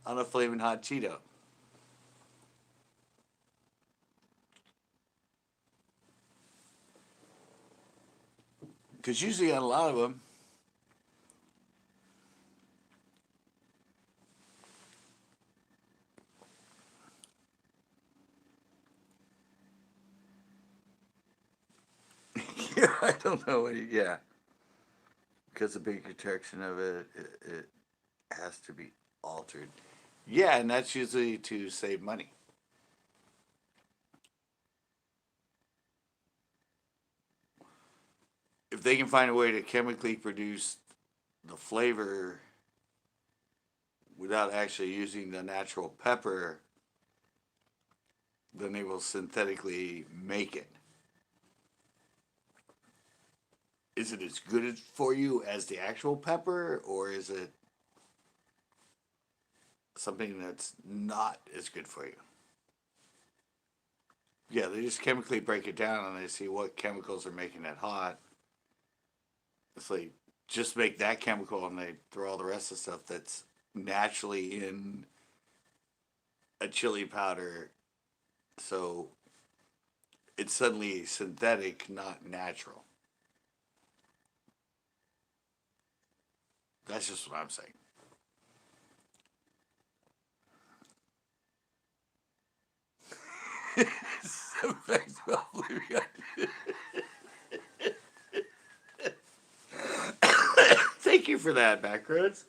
on a flaming hot Cheeto? Because usually on a lot of them, yeah, I don't know. Yeah, because the big protection of it has to be altered. Yeah, and that's usually to save money. If they can find a way to chemically produce the flavor without actually using the natural pepper, then they will synthetically make it. is it as good for you as the actual pepper, or is it something that's not as good for you? Yeah, they just chemically break it down and they see what chemicals are making it hot. It's like just make that chemical and they throw all the rest of the stuff that's naturally in a chili powder. So it's suddenly synthetic, not natural. That's just what I'm saying. Thank you for that, Backroads.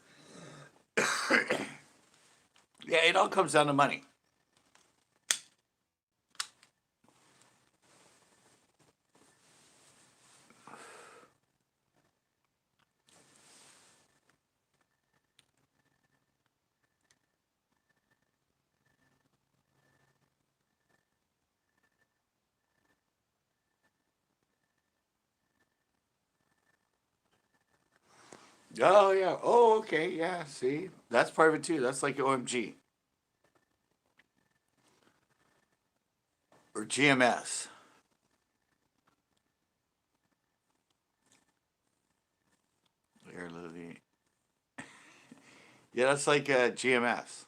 Yeah, it all comes down to money. Oh yeah. Oh okay. Yeah. See, that's part of it too. That's like OMG or GMS. Air Lily. Yeah, that's like GMS.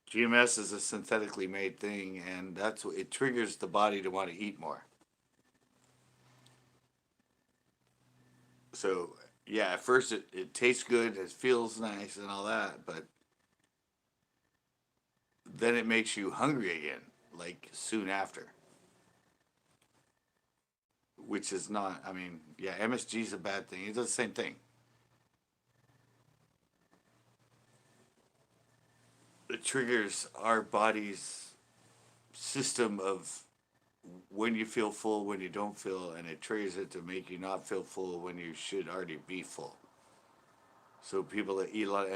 GMS is a synthetically made thing, and that's what it triggers the body to want to eat more. So yeah, at first it tastes good, it feels nice, and all that, but then it makes you hungry again, like soon after. Which is not. I mean, yeah, MSG is a bad thing. It does the same thing. It triggers our body's system of when you feel full, when you don't feel, and it triggers it to make you not feel full when you should already be full. So people that eat a lot,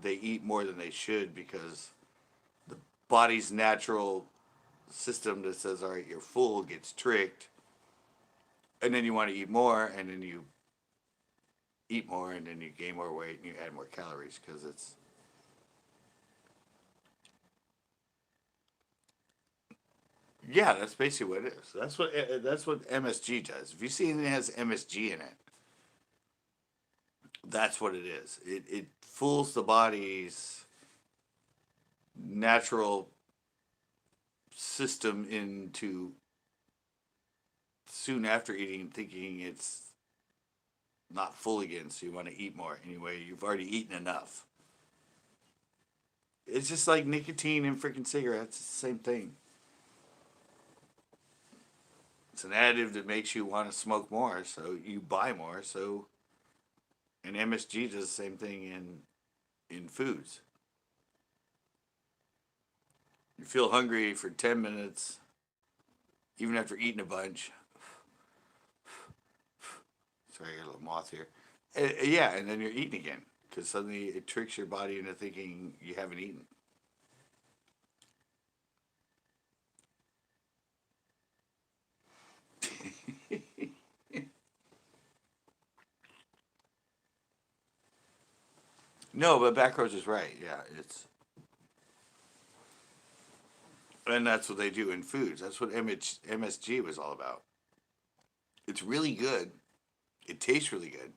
they eat more than they should because the body's natural system that says, all right, you're full, gets tricked, and then you want to eat more, and then you eat more, and then you gain more weight, and you add more calories because it's. Yeah, that's basically what it is. That's what MSG does. If you see anything that has MSG in it, that's what it is. It fools the body's natural system into soon after eating, thinking it's not full again, so you want to eat more. Anyway, you've already eaten enough. It's just like nicotine in freaking cigarettes. It's the same thing. It's an additive that makes you want to smoke more, so you buy more. So, and MSG does the same thing in foods. You feel hungry for 10 minutes, even after eating a bunch. Sorry, I got a little moth here. Yeah, and then you're eating again because suddenly it tricks your body into thinking you haven't eaten. No, but Backroads is right. Yeah, it's and that's what they do in foods. That's what MSG was all about. It's really good. It tastes really good,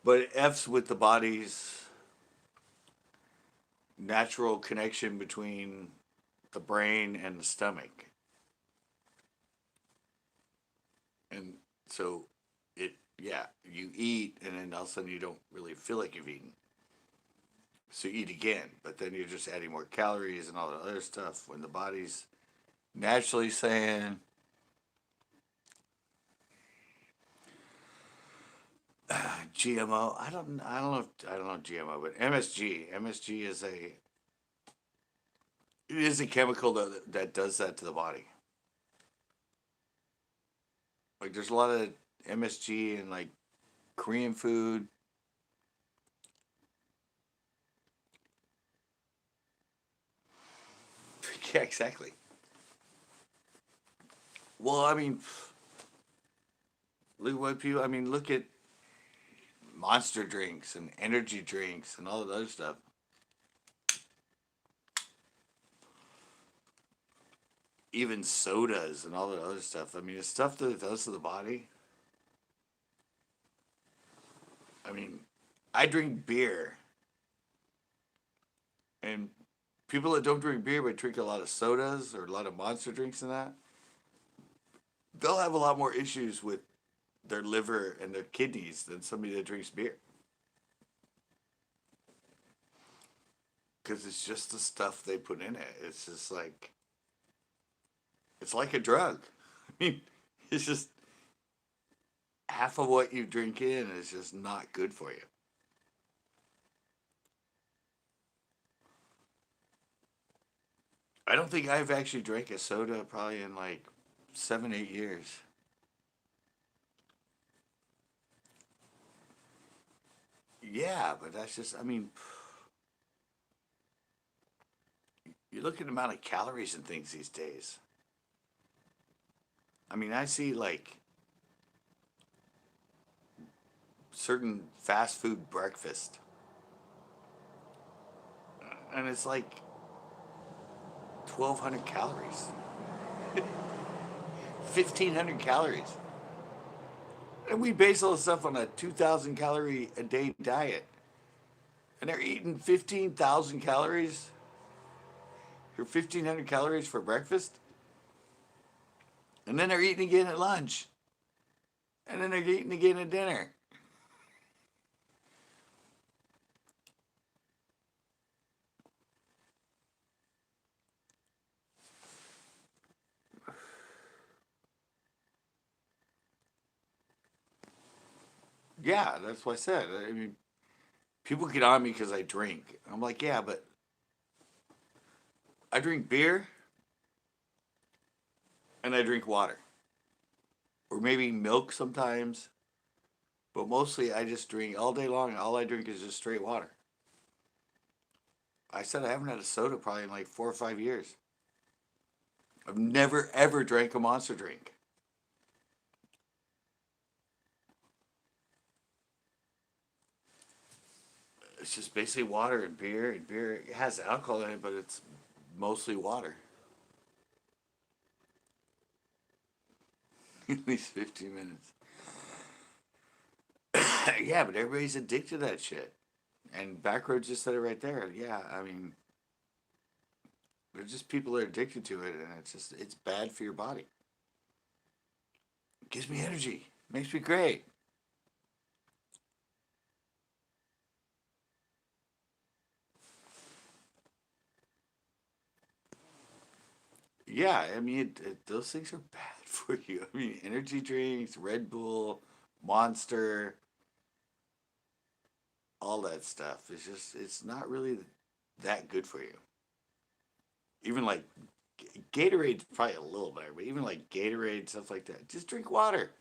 but it f's with the body's natural connection between the brain and the stomach, and so it yeah you eat and then all of a sudden you don't really feel like you've eaten. So you eat again, but then you're just adding more calories and all the other stuff when the body's naturally saying GMO. I don't know GMO, but MSG. MSG is a it is a chemical that does that to the body. Like there's a lot of MSG in like Korean food. Yeah, exactly. Well, I mean, look what people. I mean, look at Monster drinks and energy drinks and all of the other stuff. Even sodas and all the other stuff. I mean, it's stuff that it does to the body. I mean, I drink beer, and people that don't drink beer but drink a lot of sodas or a lot of monster drinks and that, they'll have a lot more issues with their liver and their kidneys than somebody that drinks beer. Because it's just the stuff they put in it. It's just like, it's like a drug. I mean, it's just half of what you drink in is just not good for you. I don't think I've actually drank a soda probably in like 7, 8 years. Yeah, but that's just, I mean, you look at the amount of calories and things these days. I mean, I see like certain fast food breakfast, and it's like 1,200 calories, 1,500 calories. And we base all this stuff on a 2,000 calorie a day diet. And they're eating 15,000 calories or 1,500 calories for breakfast. And then they're eating again at lunch. And then they're eating again at dinner. Yeah, that's what I said. I mean, people get on me because I drink. I'm like, yeah, but I drink beer and I drink water. Or maybe milk sometimes. But mostly I just drink all day long. All I drink is just straight water. I said I haven't had a soda probably in like 4 or 5 years. I've never ever drank a monster drink. It's just basically water and beer. And beer it has alcohol in it, but it's mostly water. At least 15 minutes. Yeah, but everybody's addicted to that shit. And Backroads just said it right there. Yeah, I mean, there's just people that are addicted to it, and it's bad for your body. It gives me energy, makes me great. Yeah, I mean, those things are bad for you. I mean, energy drinks, Red Bull, Monster, all that stuff. It's not really that good for you. Even like Gatorade's probably a little better, but even like Gatorade, stuff like that, just drink water.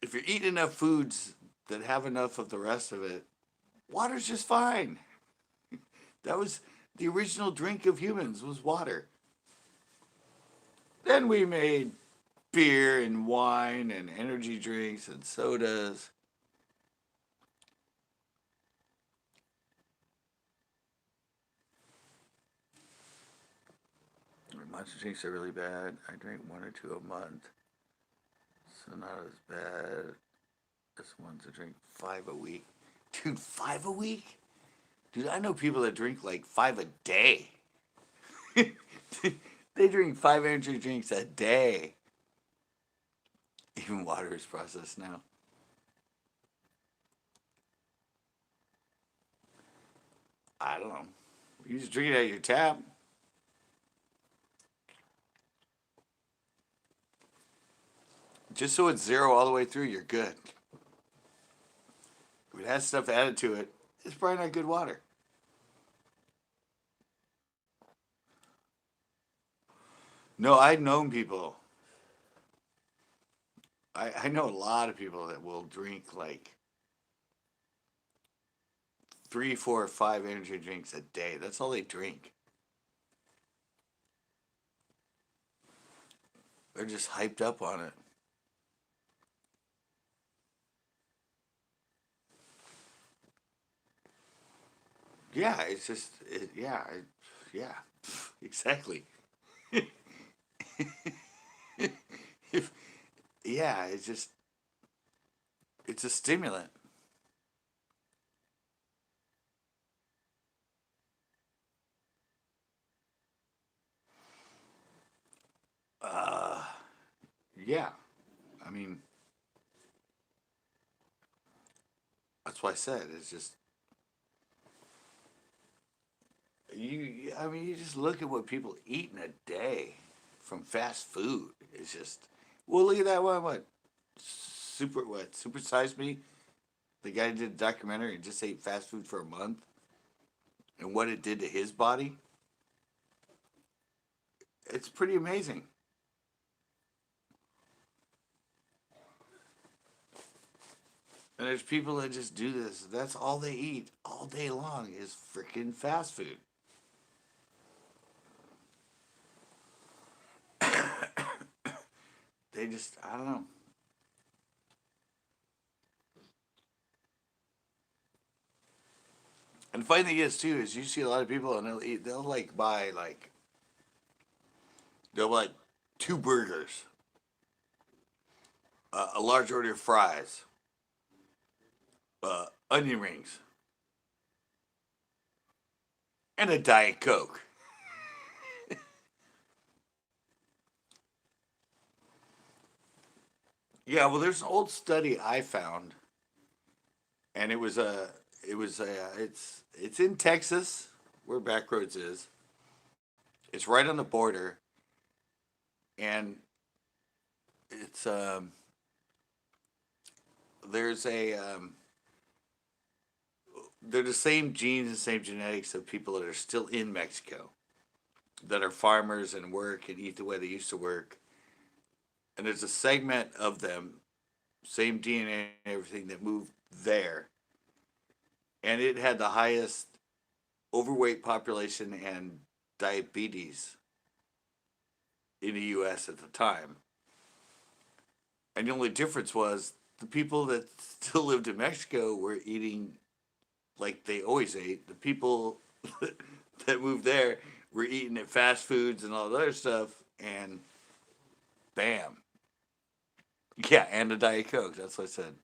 If you're eating enough foods that have enough of the rest of it, water's just fine. That was the original drink of humans was water. Then we made beer and wine and energy drinks and sodas. Monster drinks are really bad. I drink one or two a month, so not as bad. This one's a drink 5 a week. Dude, 5 a week? Dude, I know people that drink like 5 a day. They drink 5 energy drinks a day. Even water is processed now. I don't know. You just drink it out of your tap. Just so it's zero all the way through, you're good. If it has stuff added to it, it's probably not good water. No, I've known people. I know a lot of people that will drink like three, four, five energy drinks a day. That's all they drink. They're just hyped up on it. Yeah, it's just, yeah, exactly. If, yeah, it's a stimulant. Uh, yeah, I mean, that's what I said. It's just, I mean, you just look at what people eat in a day from fast food. It's just, well, look at that one. Super Size Me? The guy did a documentary and just ate fast food for a month and what it did to his body. It's pretty amazing. And there's people that just do this. That's all they eat all day long is freaking fast food. They just, I don't know. And the funny thing is too is you see a lot of people and they'll like buy like they'll buy like two burgers, a large order of fries, onion rings, and a diet coke. Yeah, well, there's an old study I found, and it's in Texas where Backroads is. It's right on the border, and it's there's a they're the same genes and same genetics of people that are still in Mexico that are farmers and work and eat the way they used to work. And there's a segment of them, same DNA and everything, that moved there, and it had the highest overweight population and diabetes in the U.S. at the time. And the only difference was the people that still lived in Mexico were eating like they always ate. The people that moved there were eating at fast foods and all the other stuff, and bam. Yeah, and a Diet Coke. That's what I said.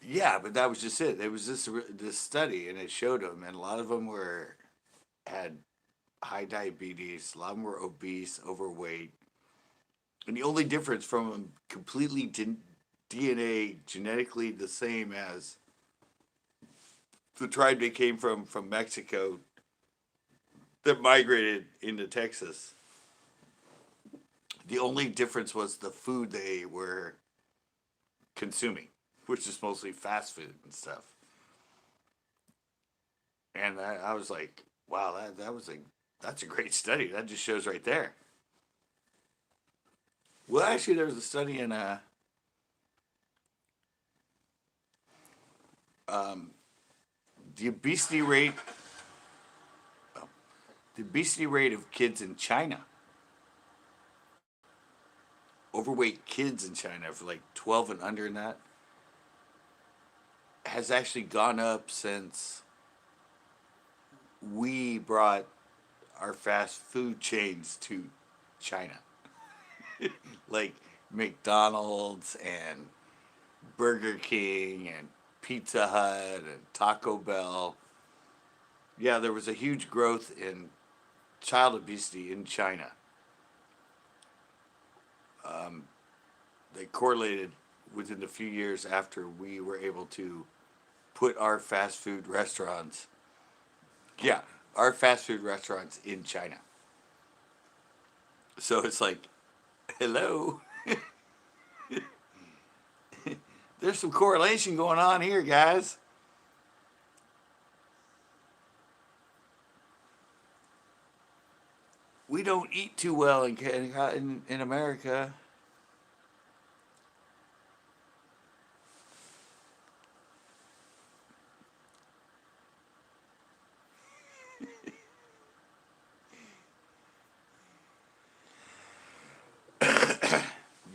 Yeah, but that was just it. It was this study, and it showed them, and a lot of them were had high diabetes. A lot of them were obese, overweight, and the only difference from them completely DNA genetically the same as the tribe they came from Mexico that migrated into Texas. The only difference was the food they were consuming, which is mostly fast food and stuff. And I was like, wow, that's a great study. That just shows right there. Well, actually, there was a study in um, the obesity rate, the obesity rate of kids in China, overweight kids in China for like 12 and under, and that has actually gone up since we brought our fast food chains to China, like McDonald's and Burger King and Pizza Hut and Taco Bell. Yeah, there was a huge growth in child obesity in China. Um, they correlated within a few years after we were able to put our fast food restaurants, yeah, our fast food restaurants in China. So it's like, hello, there's some correlation going on here, guys. We don't eat too well in America.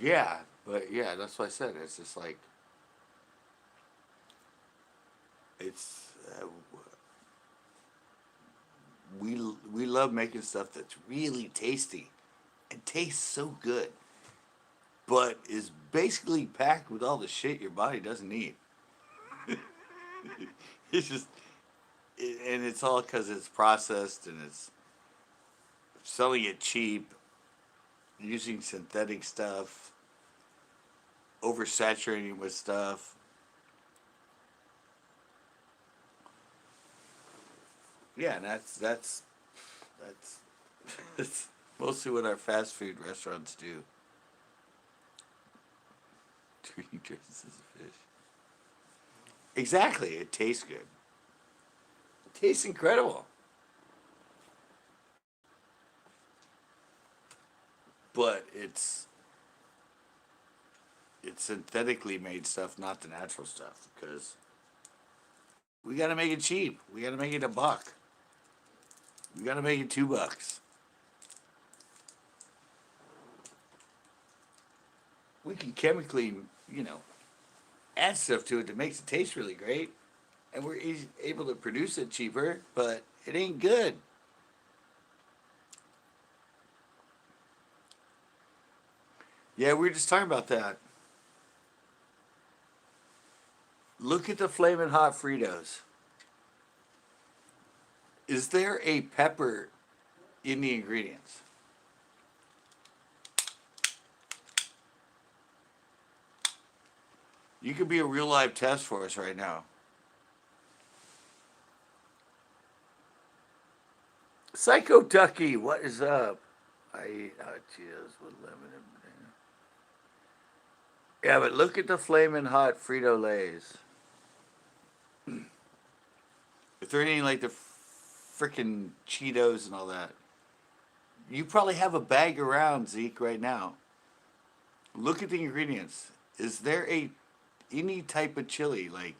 Yeah, but yeah, that's what I said. It's just like it's we love making stuff that's really tasty and tastes so good, but is basically packed with all the shit your body doesn't need. It's just and it's all because it's processed and it's selling it cheap, using synthetic stuff, oversaturating with stuff. Yeah, and that's that's mostly what our fast food restaurants do. Treating dresses as a fish. Exactly, it tastes good. It tastes incredible, but it's synthetically made stuff, not the natural stuff, because we got to make it cheap. We got to make it a buck. We got to make it $2. We can chemically, you know, add stuff to it that makes it taste really great, and we're able to produce it cheaper, but it ain't good. Yeah, we were just talking about that. Look at the flaming hot Fritos. Is there a pepper in the ingredients? You could be a real live test for us right now. Psycho Ducky, what is up? I eat hot Cheetos with lemon and banana. Yeah, but look at the flaming hot Frito Lays. If they're anything like the freaking Cheetos and all that, you probably have a bag around, Zeke, right now. Look at the ingredients. Is there a any type of chili, like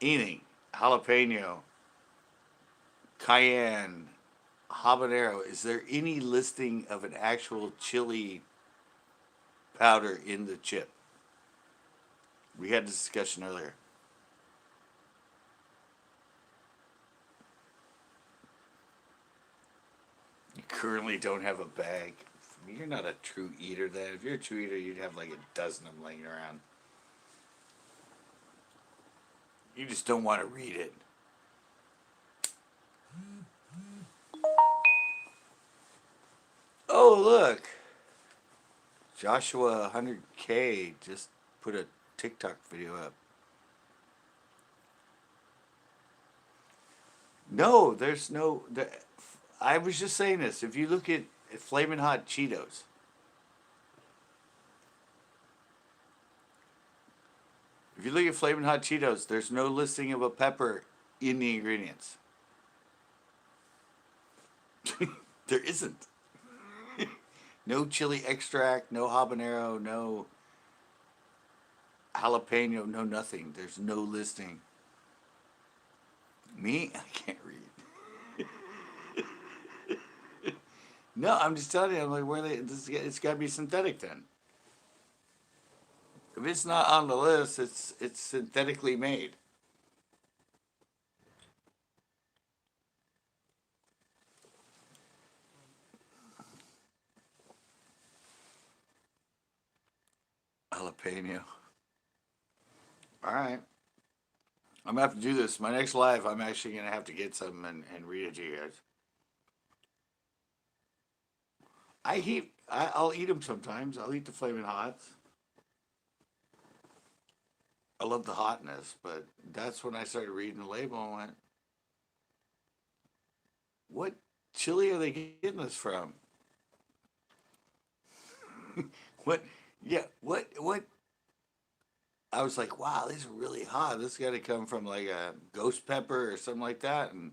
anything, jalapeno, cayenne, habanero? Is there any listing of an actual chili powder in the chip? We had this discussion earlier. You currently don't have a bag. You're not a true eater then. If you're a true eater, you'd have like a dozen of them laying around. You just don't want to read it. Oh, look. Joshua 100K just put a TikTok video up. No, there's no. I was just saying this. If you look at Flamin' Hot Cheetos, if you look at Flamin' Hot Cheetos, there's no listing of a pepper in the ingredients. There isn't. No chili extract, no habanero, no jalapeno, no nothing. There's no listing. Me? I can't read. No, I'm just telling you. I'm like, where they? It's got to be synthetic then. If it's not on the list, it's synthetically made. Jalapeno. All right. I'm gonna have to do this. My next live, I'm actually gonna have to get some and read it to you guys. I'll eat them sometimes. I'll eat the flaming hots. I love the hotness, but that's when I started reading the label and went, "What chili are they getting this from? What? Yeah, what?" I was like, "Wow, these are really hot. This got to come from like a ghost pepper or something like that." And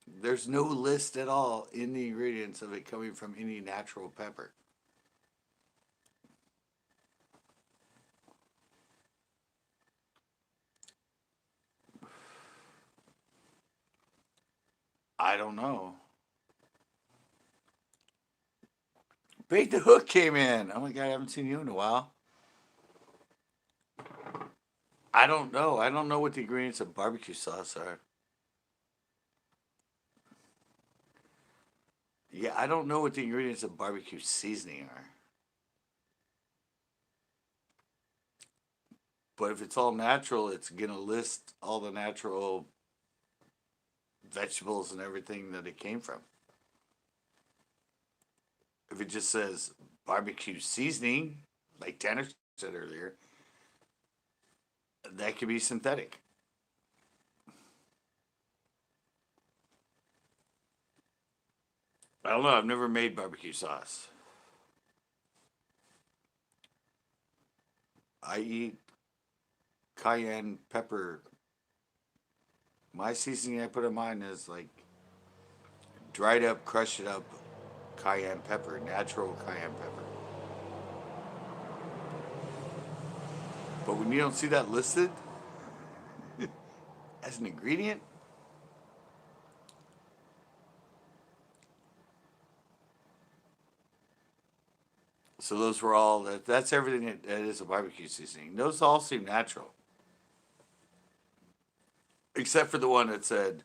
there's no list at all in the ingredients of it coming from any natural pepper. I don't know. Bait the Hook came in. Oh my god, I haven't seen you in a while. I don't know. I don't know what the ingredients of barbecue sauce are. Yeah, I don't know what the ingredients of barbecue seasoning are. But if it's all natural, it's gonna list all the natural vegetables and everything that it came from. If it just says barbecue seasoning, like Tanner said earlier, that could be synthetic. I don't know. I've never made barbecue sauce. I eat cayenne pepper. My seasoning I put in mine is like dried up, crushed it up cayenne pepper, natural cayenne pepper. But when you don't see that listed as an ingredient, so those were all that's everything that is a barbecue seasoning. Those all seem natural, except for the one that said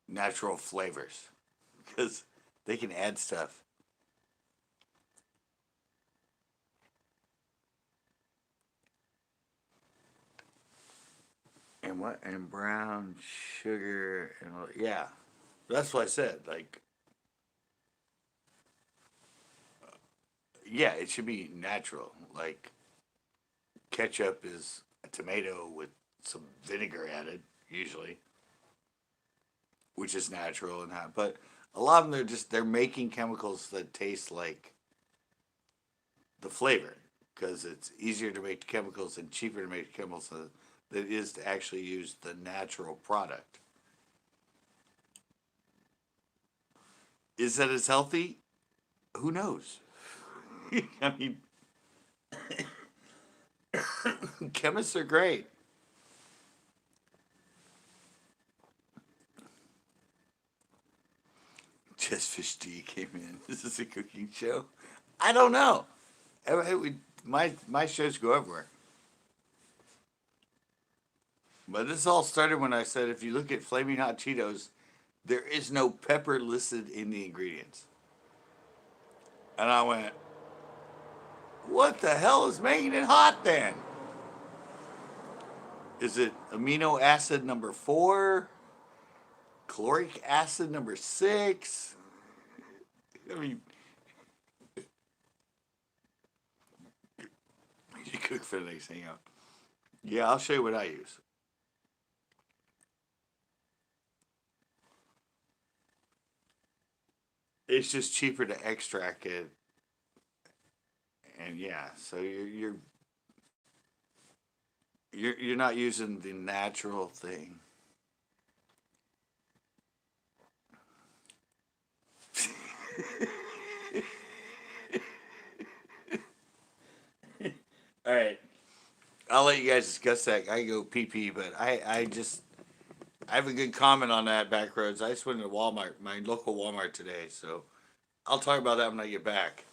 natural flavors, because they can add stuff. And what? And brown sugar and yeah, that's what I said. Like, yeah, it should be natural. Like ketchup is a tomato with some vinegar added, usually, which is natural and hot. But a lot of them they're making chemicals that taste like the flavor because it's easier to make chemicals and cheaper to make chemicals than it is to actually use the natural product. Is that as healthy? Who knows? I mean, chemists are great. Just Fish D came in. This is a cooking show. I don't know. My shows go everywhere. But this all started when I said if you look at Flaming Hot Cheetos, there is no pepper listed in the ingredients. And I went, what the hell is making it hot then? Is it amino acid number 4? Caloric acid number 6? I mean, you cook for the next hangout. Yeah, I'll show you what I use. It's just cheaper to extract it, and yeah, so you're not using the natural thing. All right, I'll let you guys discuss that. I go pee pee, but I have a good comment on that Backroads. I just went to Walmart, my local Walmart today, so I'll talk about that when I get back.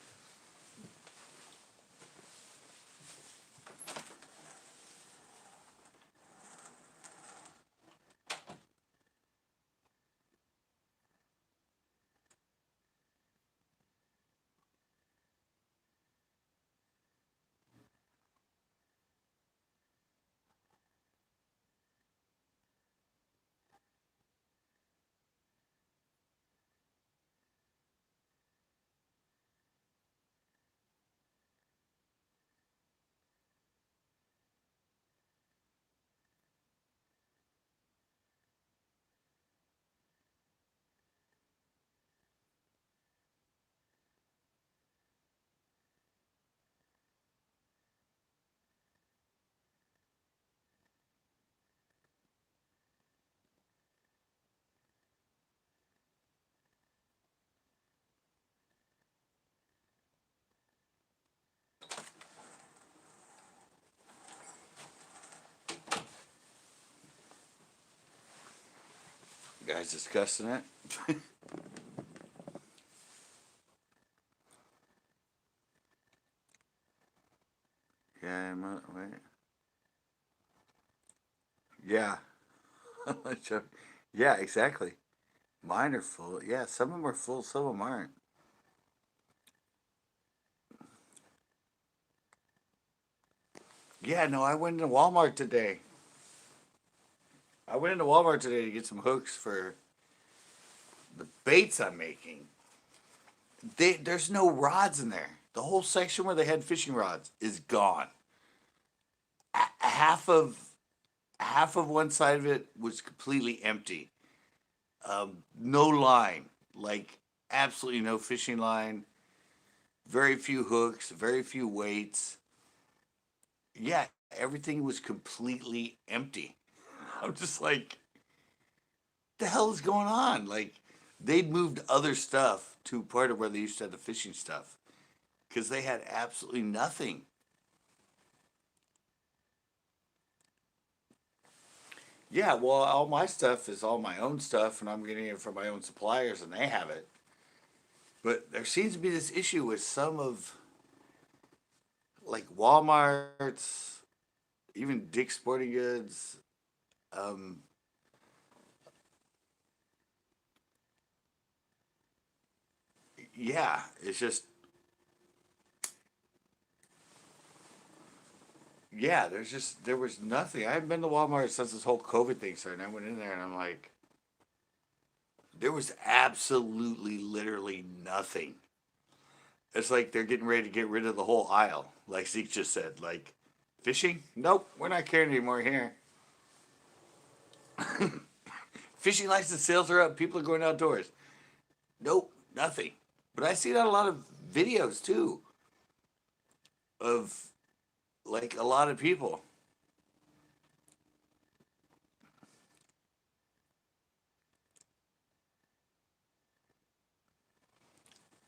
You guys discussing it? Yeah, wait. Yeah. Yeah, exactly. Mine are full. Yeah, some of them are full, some of them aren't. Yeah, no, I went into Walmart today. I went into Walmart today to get some hooks for the baits I'm making. There's no rods in there. The whole section where they had fishing rods is gone. Half of one side of it was completely empty. No line, like absolutely no fishing line. Very few hooks, very few weights. Yeah, everything was completely empty. I'm just like, the hell is going on? Like, they'd moved other stuff to part of where they used to have the fishing stuff because they had absolutely nothing. Yeah, well, all my stuff is all my own stuff, and I'm getting it from my own suppliers, and they have it. But there seems to be this issue with some of, like Walmart's, even Dick's Sporting Goods. Um, yeah, it's just, yeah, there was nothing. I haven't been to Walmart since this whole COVID thing started. I went in there and I'm like, there was absolutely, literally nothing. It's like they're getting ready to get rid of the whole aisle. Like Zeke just said, like, fishing? Nope, we're not carrying anymore here. Fishing license sales are up. People are going outdoors. Nope, nothing. But I see that a lot of videos too of like a lot of people.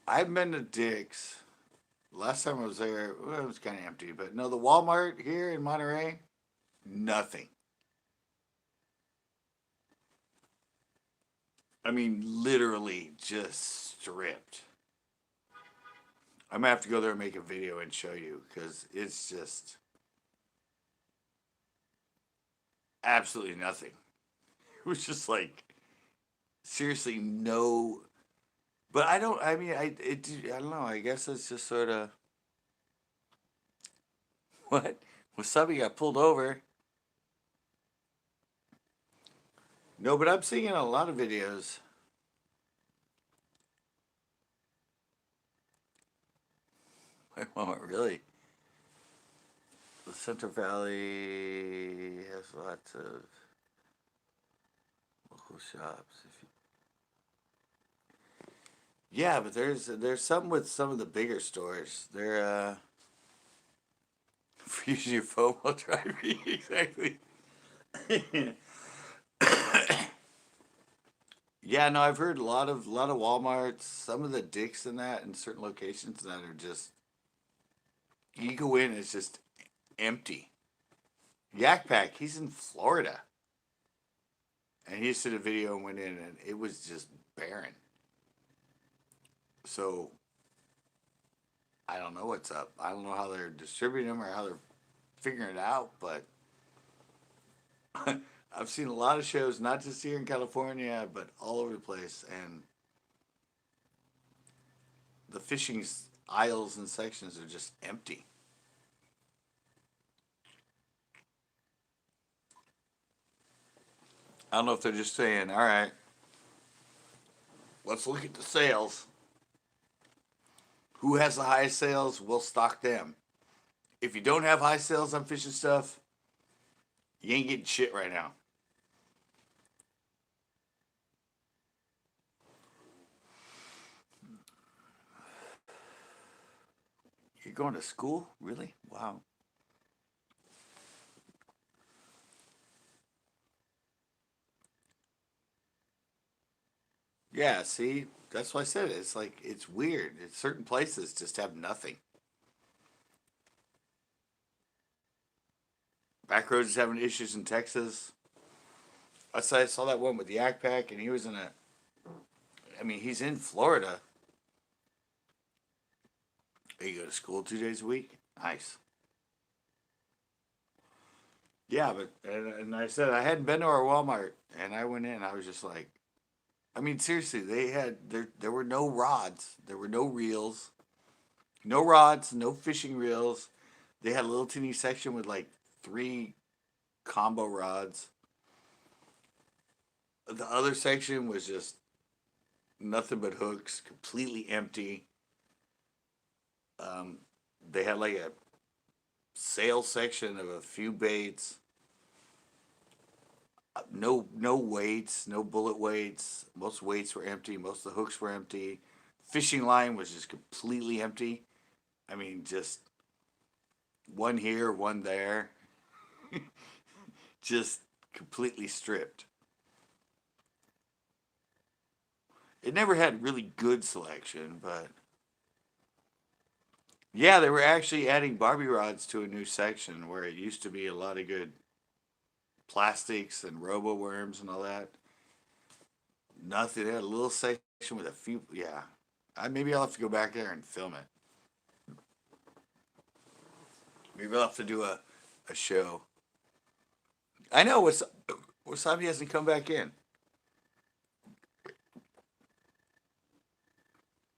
I've been to Dick's. Last time I was there, well, it was kind of empty. But no, the Walmart here in Monterey, nothing. I mean, literally just stripped. I'm gonna have to go there and make a video and show you because it's just absolutely nothing. It was just like seriously no. But I don't. I mean, I don't know. I guess it's just sort of what Wasabi got pulled over. No, but I'm seeing in a lot of videos. Well, really, the Central Valley has lots of local shops. Yeah, but there's some with some of the bigger stores. They're for using your phone while driving. Exactly. Yeah, no, I've heard a lot of WalMarts, some of the Dicks and that in certain locations that are just you go in, it's just empty. Yak Pack, he's in Florida, and he just did a video and went in, and it was just barren. So I don't know what's up. I don't know how they're distributing them or how they're figuring it out, but I've seen a lot of shows, not just here in California, but all over the place, and the fishing aisles and sections are just empty. I don't know if they're just saying, all right, let's look at the sales. Who has the highest sales? We'll stock them. If you don't have high sales on fishing stuff, you ain't getting shit right now. You're going to school? Really? Wow. Yeah, see, that's why I said it. It's like, it's weird. It's certain places just have nothing. Backroads is having issues in Texas. I saw that one with the Yak Pack, and he was in a. I mean, he's in Florida. You go to school 2 days a week? Nice. Yeah, but and I said I hadn't been to our Walmart, and I went in. I was just like, I mean, seriously, they had there were no rods, there were no reels, no rods, no fishing reels. They had a little teeny section with like three combo rods. The other section was just nothing but hooks, completely empty. Um, they had like a sale section of a few baits. No weights, no bullet weights. Most weights were empty. Most of the hooks were empty. Fishing line was just completely empty. I mean, just one here, one there, just completely stripped. It never had really good selection, but yeah, they were actually adding Barbie rods to a new section where it used to be a lot of good plastics and robo worms and all that. Nothing. They had a little section with a few. Yeah, maybe I'll have to go back there and film it. Maybe I'll have to do a show. I know Wasabi hasn't come back in.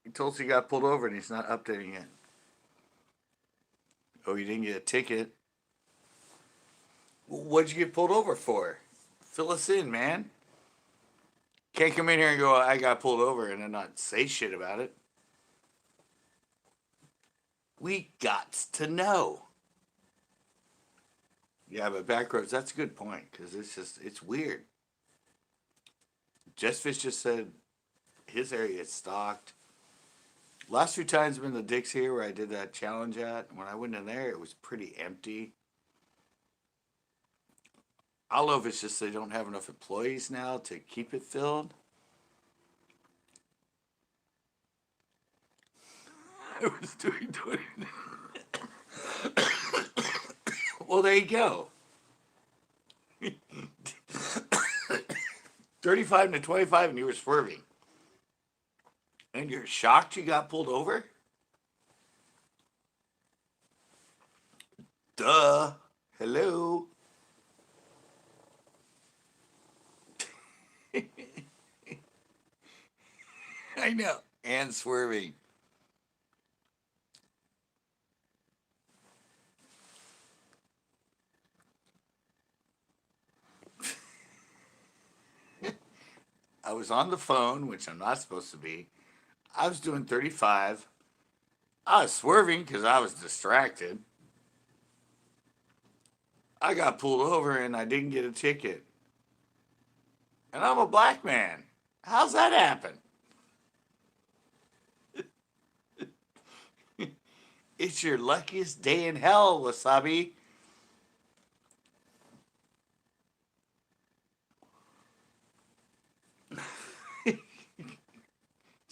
He told us he got pulled over and he's not updating it. Oh, you didn't get a ticket. What'd you get pulled over for? Fill us in, man. Can't come in here and go, I got pulled over and then not say shit about it. We got to know. Yeah, but back roads, that's a good point because it's weird. Jessfish just said his area is stocked. Last few times I've been the Dicks here where I did that challenge at. When I went in there, it was pretty empty. I don't know if it's just they don't have enough employees now to keep it filled. I was doing 20. Well, there you go. 35 to 25 and you were swerving. And you're shocked you got pulled over? Duh. Hello. I know. And swerving. I was on the phone, which I'm not supposed to be. I was doing 35. I was swerving because I was distracted. I got pulled over and I didn't get a ticket. And I'm a black man. How's that happen? It's your luckiest day in hell, Wasabi.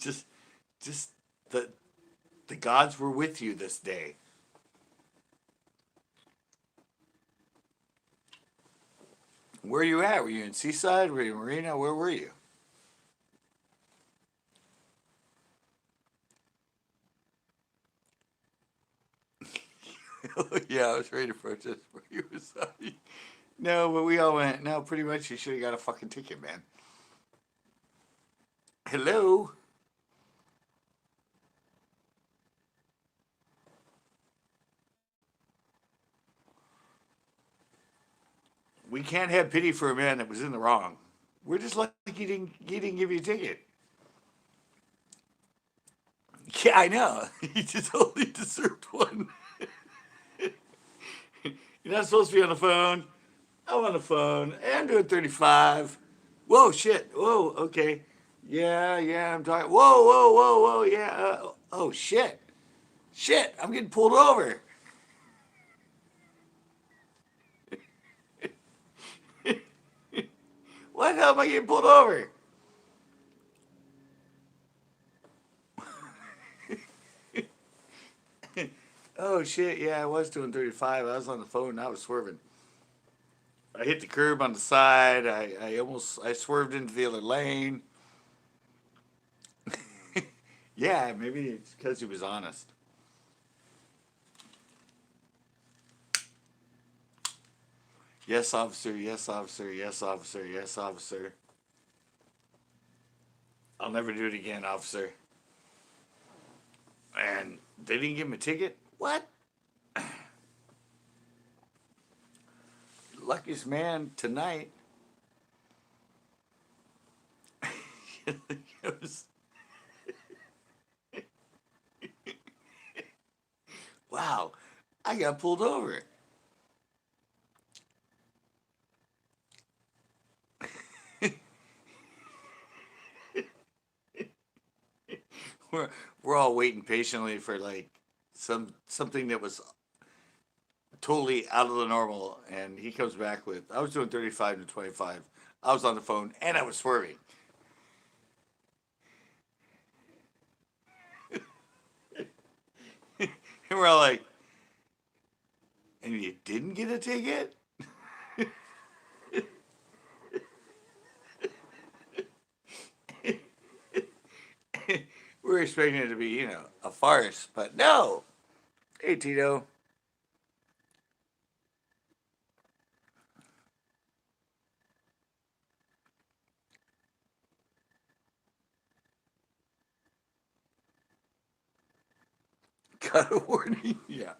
just just the gods were with you this day. Where are you at? Were you in Seaside? Were you in Marina? Where were you? Yeah, I was ready to protest for you, Wasabi. No, but we all went, no, pretty much you should have got a fucking ticket, man. Hello? We can't have pity for a man that was in the wrong. We're just lucky he didn't give you a ticket. Yeah, I know. He just only deserved one. You're not supposed to be on the phone. I'm on the phone. Hey, I'm doing 35. Whoa, shit. Whoa, okay. Yeah, I'm talking. Whoa, yeah. Oh, shit. Shit, I'm getting pulled over. What the hell am I getting pulled over? Oh, shit, yeah, I was doing 35. I was on the phone and I was swerving. I hit the curb on the side. I swerved into the other lane. Yeah, maybe it's because he was honest. Yes, officer. Yes, officer. Yes, officer. Yes, officer. I'll never do it again, officer. And they didn't give him a ticket? What? Luckiest man tonight. It was, wow. I got pulled over. we're we're all waiting patiently for like something that was totally out of the normal, and he comes back with, I was doing 35 to 25. I was on the phone and I was swerving. And we're all like, and you didn't get a ticket? We're expecting it to be, a farce, but no. Hey, Tito. Got a warning? Yeah.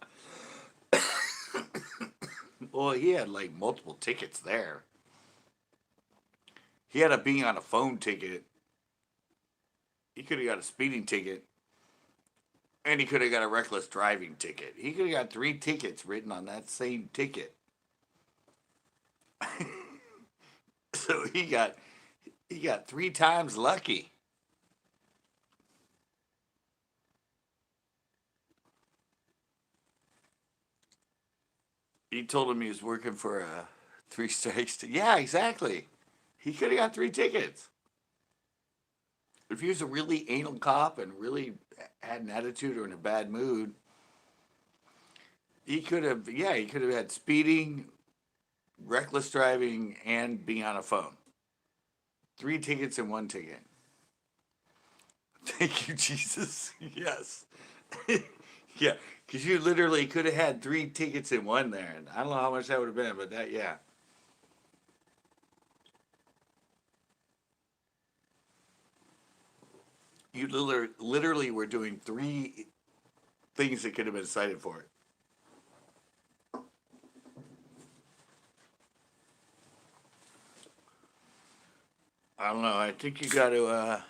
Well, he had like multiple tickets there. He had a being on a phone ticket. He could have got a speeding ticket. And he could have got a reckless driving ticket. He could have got 3 tickets written on that same ticket. So he got 3 times lucky. He told him he was working for a 3 strikes. Yeah, exactly. He could have got 3 tickets. If he was a really anal cop and really had an attitude or in a bad mood, he could have, yeah, he could have had speeding, reckless driving, and being on a phone. 3 tickets and 1 ticket. Thank you, Jesus. Yes. Yeah, because you literally could have had 3 tickets in one there. And I don't know how much that would have been, but that, yeah. You literally were doing 3 things that could have been cited for it. I don't know. I think you got to,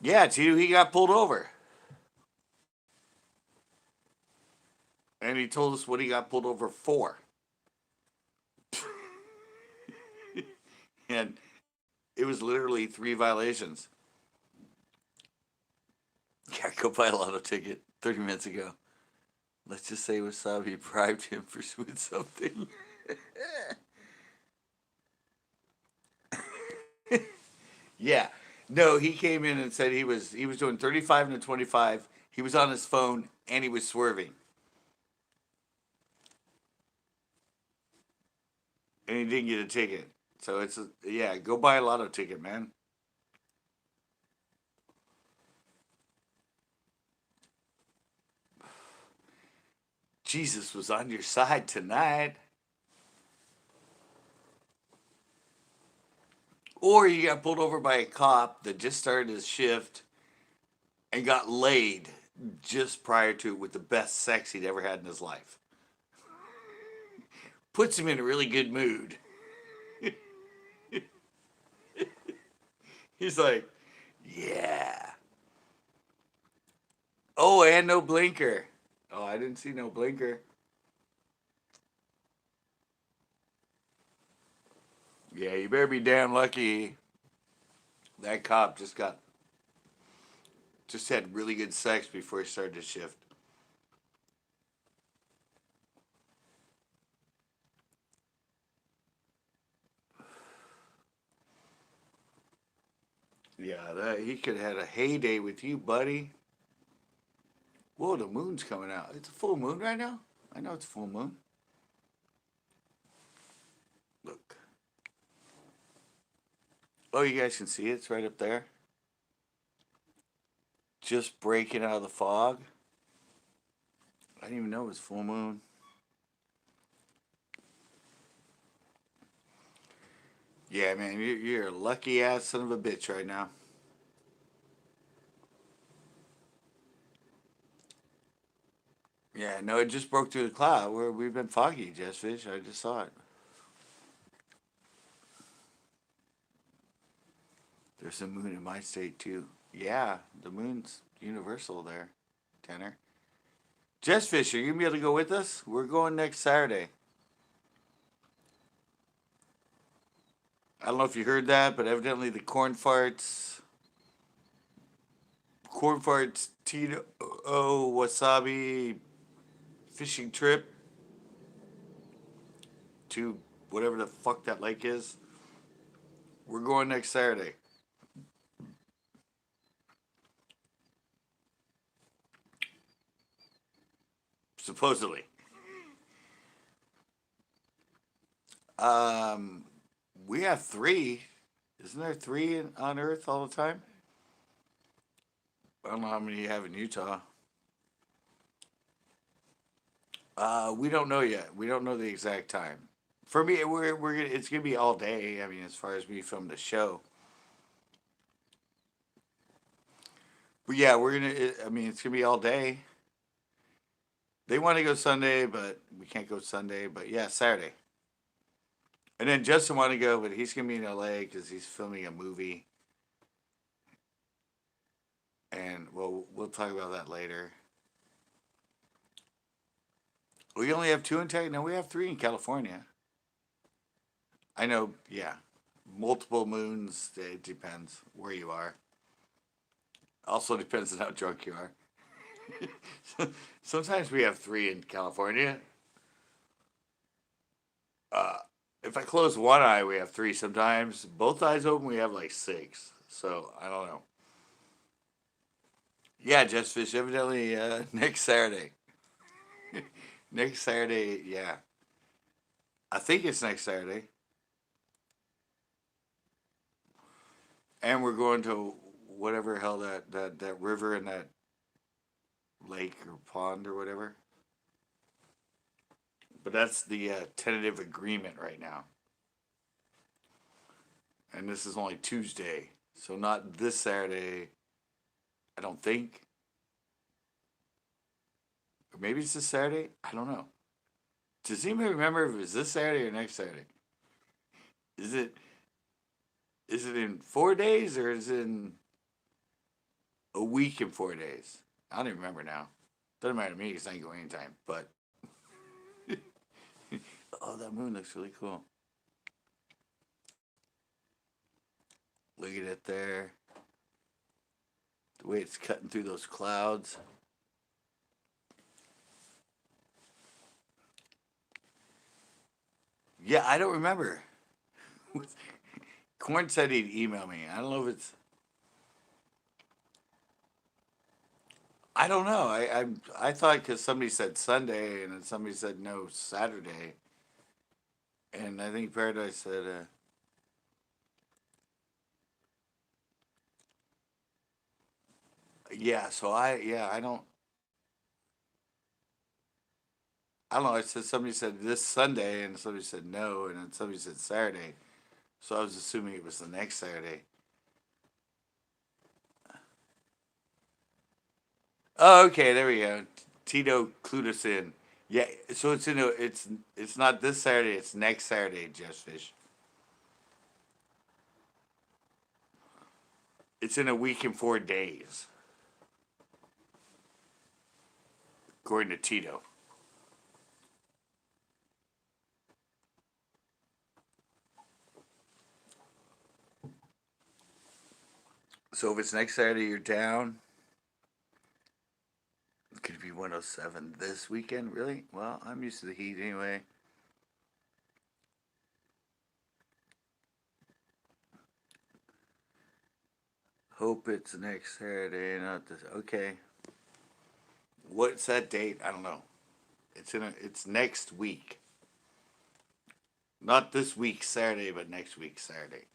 yeah, Tito, he got pulled over. And he told us what he got pulled over for. And it was literally 3 violations. Yeah, go buy a lotto ticket 30 minutes ago. Let's just say Wasabi bribed him for with something. Yeah. No, he came in and said he was doing 35 and 25. He was on his phone and he was swerving. And he didn't get a ticket. So yeah, go buy a lotto ticket, man. Jesus was on your side tonight. Or you got pulled over by a cop that just started his shift and got laid just prior to it with the best sex he'd ever had in his life. Puts him in a really good mood. He's like, yeah. Oh, and no blinker. Oh, I didn't see no blinker. Yeah, you better be damn lucky. That cop just had really good sex before he started his shift. Yeah, he could have had a heyday with you, buddy. Whoa, the moon's coming out. It's a full moon right now? I know it's a full moon. Look. Oh, you guys can see it. It's right up there. Just breaking out of the fog. didn't even know it was full moon. Yeah, man, you're a lucky ass son of a bitch right now. Yeah, no, it just broke through the cloud. We've been foggy, Jessfish. I just saw it. There's a moon in my state too. Yeah, the moon's universal there, Tanner. Jessfish, are you gonna be able to go with us? We're going next Saturday. I don't know if you heard that, but evidently the corn farts, Tito, wasabi fishing trip to whatever the fuck that lake is. We're going next Saturday. Supposedly. Um, we have three. Isn't there three on Earth all the time? I don't know how many you have in Utah. We don't know yet. We don't know the exact time. For me, it's gonna be all day. I mean, as far as me from the show. But yeah, I mean, it's gonna be all day. They want to go Sunday, but we can't go Sunday. But yeah, Saturday. And then Justin wanted to go, but he's gonna be in LA because he's filming a movie. And we'll talk about that later. We only have two in Texas. No, we have three in California. I know. Yeah, multiple moons. It depends where you are. Also depends on how drunk you are. Sometimes we have three in California. Uh, if I close one eye, we have three. Sometimes both eyes open, we have like six. So I don't know. Yeah, Just Fish evidently next Saturday. Next Saturday, yeah. I think it's next Saturday. And we're going to whatever hell that river and that lake or pond or whatever. But that's the tentative agreement right now. And this is only Tuesday. So not this Saturday, I don't think. Or maybe it's this Saturday. I don't know. Does anybody remember if it was this Saturday or next Saturday? Is it is it in 4 days or is it in a week and 4 days? I don't even remember now. Doesn't matter to me because I can go anytime. But oh, that moon looks really cool. Look at it there. The way it's cutting through those clouds. Yeah, I don't remember. Corn said he'd email me. I don't know if it's. I don't know. I thought because somebody said Sunday and then somebody said no Saturday, and I think Paradise said yeah. So I don't know. I said somebody said this Sunday and somebody said no and then somebody said Saturday, so I was assuming it was the next Saturday. Oh, okay, there we go. Tito clued us in. Yeah, so it's not this Saturday. It's next Saturday, Just Fish. It's in a week and 4 days, according to Tito. So if it's next Saturday, you're down. Could it be 107 this weekend? Really? Well, I'm used to the heat anyway. Hope it's next Saturday, not this. Okay. What's that date? I don't know. It's next week. Not this week Saturday, but next week Saturday.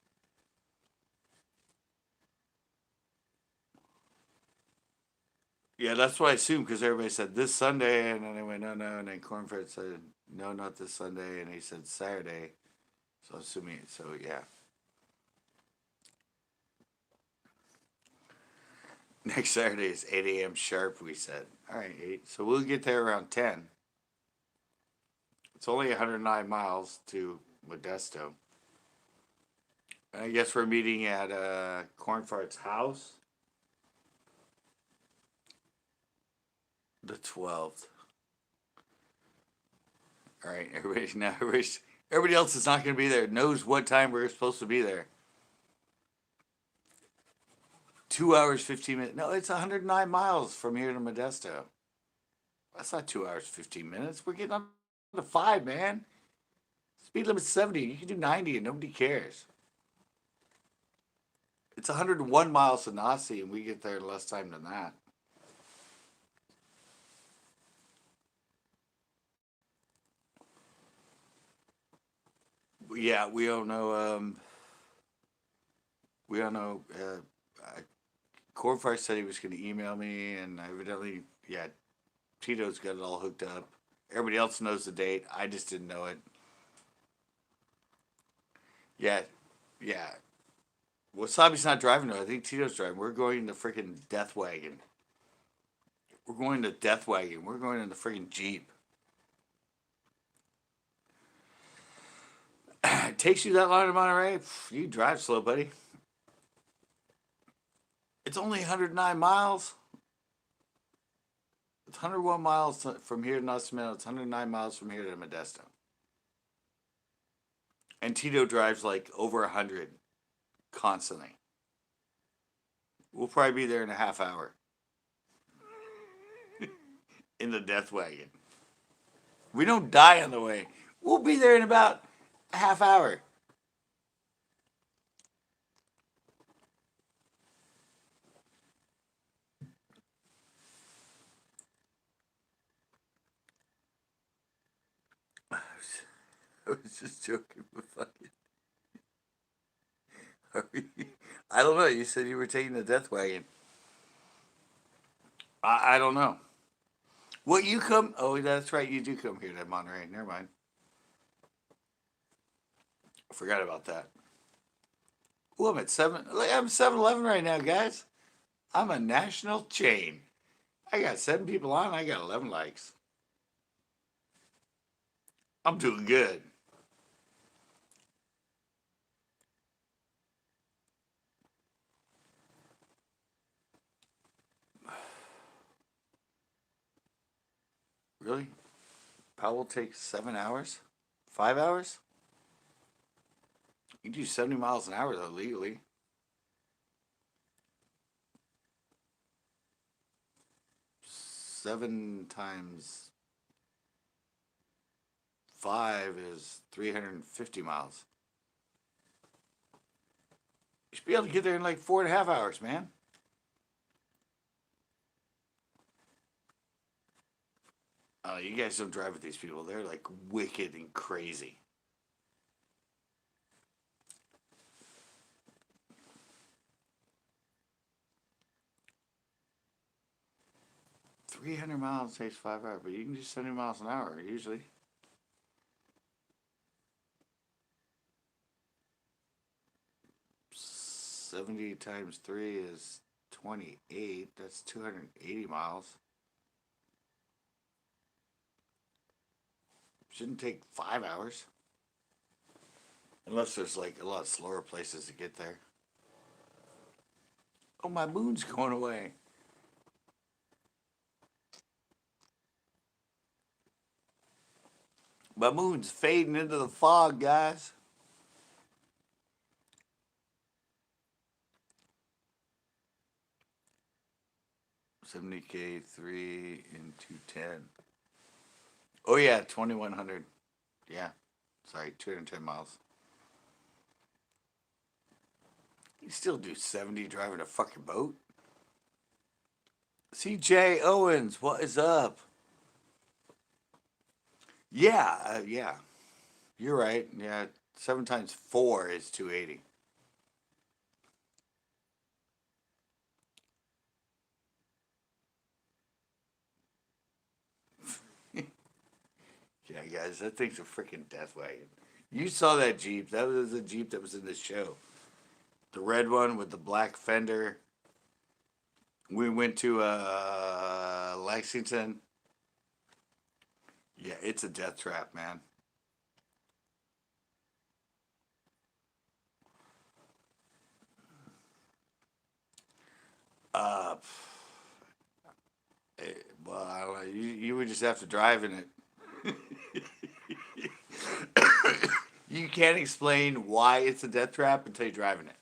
Yeah, that's what I assumed because everybody said this Sunday, and then I went, no, no, and then Cornfred said, no, not this Sunday, and he said Saturday. So assuming, so yeah. Next Saturday is 8 a.m. sharp, we said. All right, 8. So we'll get there around 10. It's only 109 miles to Modesto. I guess we're meeting at Cornfart's house the 12th. All right, everybody else is not going to be there. Knows what time we're supposed to be there. 2 hours 15 minutes. No, it's 109 miles from here to Modesto. That's not 2 hours 15 minutes. We're getting on to 5, man. Speed limit's 70. You can do 90 and nobody cares. It's 101 miles to Nazi, and we get there in less time than that. Yeah, we don't know. We don't know. Cornfire said he was going to email me, and evidently, yeah, Tito's got it all hooked up. Everybody else knows the date. I just didn't know it. Yeah, yeah. Wasabi's not driving though. I think Tito's driving. We're going to freaking Death Wagon. We're going to Death Wagon. We're going in the freaking Jeep. It takes you that long to Monterey? You drive slow, buddy. It's only 109 miles. It's 101 miles from here to Nacimiento. It's 109 miles from here to Modesto. And Tito drives like over 100 constantly. We'll probably be there in a half hour. In the Death Wagon. We don't die on the way. We'll be there in about a half hour. I was just joking, but fucking. I don't know. You said you were taking the Death Wagon. I don't know. What you come? Oh, that's right. You do come here to Monterey. Never mind. I forgot about that. Oh, I'm at 7. I'm 7-Eleven right now, guys. I'm a national chain. I got 7 people on. I got 11 likes. I'm doing good. Really? Powell takes 7 hours? 5 hours? You can do 70 miles an hour, though, legally. 7 times 5 is 350 miles. You should be able to get there in like 4.5 hours, man. Oh, you guys don't drive with these people. They're like wicked and crazy. 300 miles takes 5 hours, but you can do 70 miles an hour usually. $70 times 3 is 28. That's 280 miles. Shouldn't take 5 hours. Unless there's like a lot slower places to get there. Oh, my moon's going away. My moon's fading into the fog, guys. $70K 3 into 10. Oh yeah, 2100. Yeah. Sorry, 210 miles. You still do 70 driving a fucking boat? CJ Owens, what is up? Yeah, yeah. You're right. Yeah, 7 times 4 is 280. Yeah, guys, that thing's a freaking death wagon. You saw that Jeep. That was the Jeep that was in the show. The red one with the black fender. We went to Lexington. Yeah, it's a death trap, man. Uh, well, I don't know. You would just have to drive in it. You can't explain why it's a death trap until you're driving it.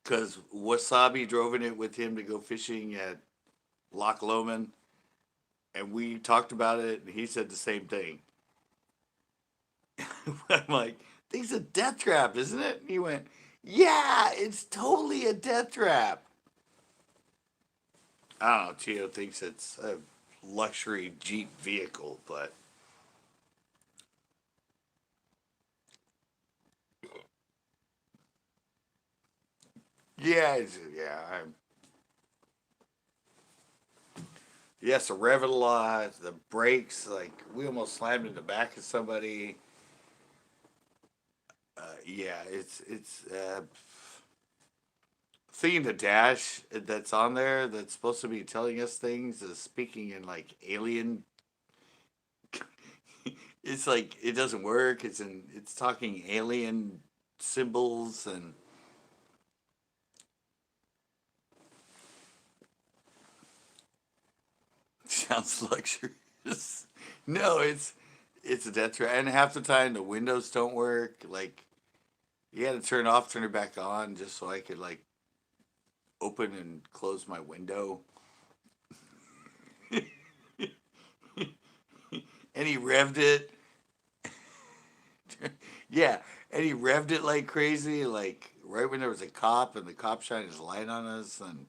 Because Wasabi drove in it with him to go fishing at Loch Lomond, and we talked about it, and he said the same thing. I'm like, "Thing's a death trap, isn't it?" And he went, "Yeah, it's totally a death trap." I don't know. Tio thinks it's a luxury Jeep vehicle, but yeah, yeah. Yes, to rev it a lot. The brakes, like we almost slammed in the back of somebody. Yeah, it's seeing the dash that's on there that's supposed to be telling us things is speaking in like alien. It's like it doesn't work. It's talking alien symbols and sounds luxurious. No, it's a death trap, and half the time the windows don't work. Like you had to turn it off, turn it back on, just so I could like open and close my window. And he revved it. Yeah, and he revved it like crazy, like right when there was a cop and the cop shined his light on us, and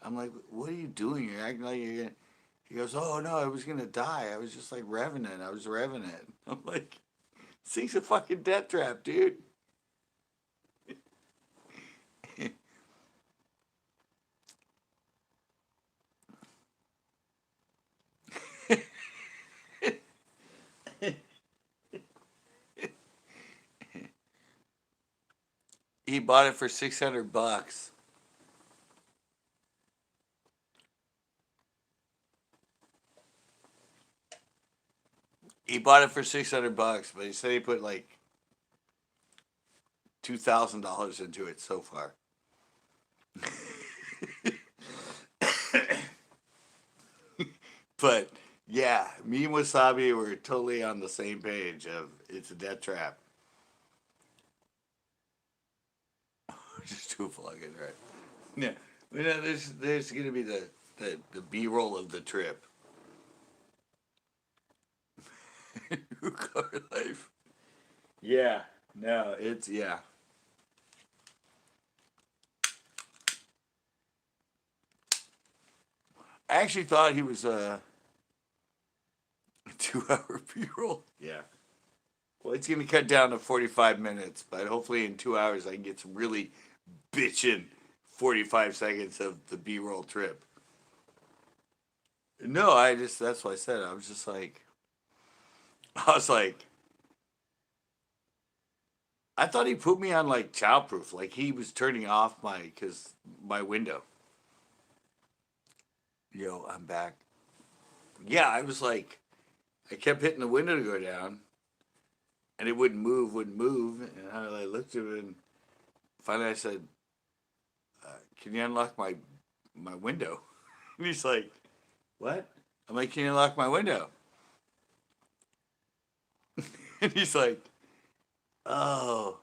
I'm like, "What are you doing? You're acting like you're gonna." He goes, "Oh no, I was gonna die. I was just like revving it. I was revving it." I'm like, "This thing's a fucking death trap, dude." He bought it for $600. He bought it for $600, but he said he put like $2,000 into it so far. But yeah, me and Wasabi were totally on the same page of it's a death trap. Just two plugging, right? Yeah, there's gonna be the B roll of the trip. Car life. Yeah, no, it's yeah. I actually thought he was a 2 hour B roll. Yeah. Well, it's gonna cut down to 45 minutes, but hopefully in 2 hours I can get some really bitchin' 45 seconds of the B roll trip. No, I just that's what I said. I was just like I was like I thought he put me on like childproof, like he was turning off my window. Yo, I'm back. Yeah, I was like I kept hitting the window to go down, and it wouldn't move, and I like, looked at it, and finally I said, "Can you unlock my window?" And he's like, "What?" I'm like, "Can you unlock my window?" And he's like, "Oh,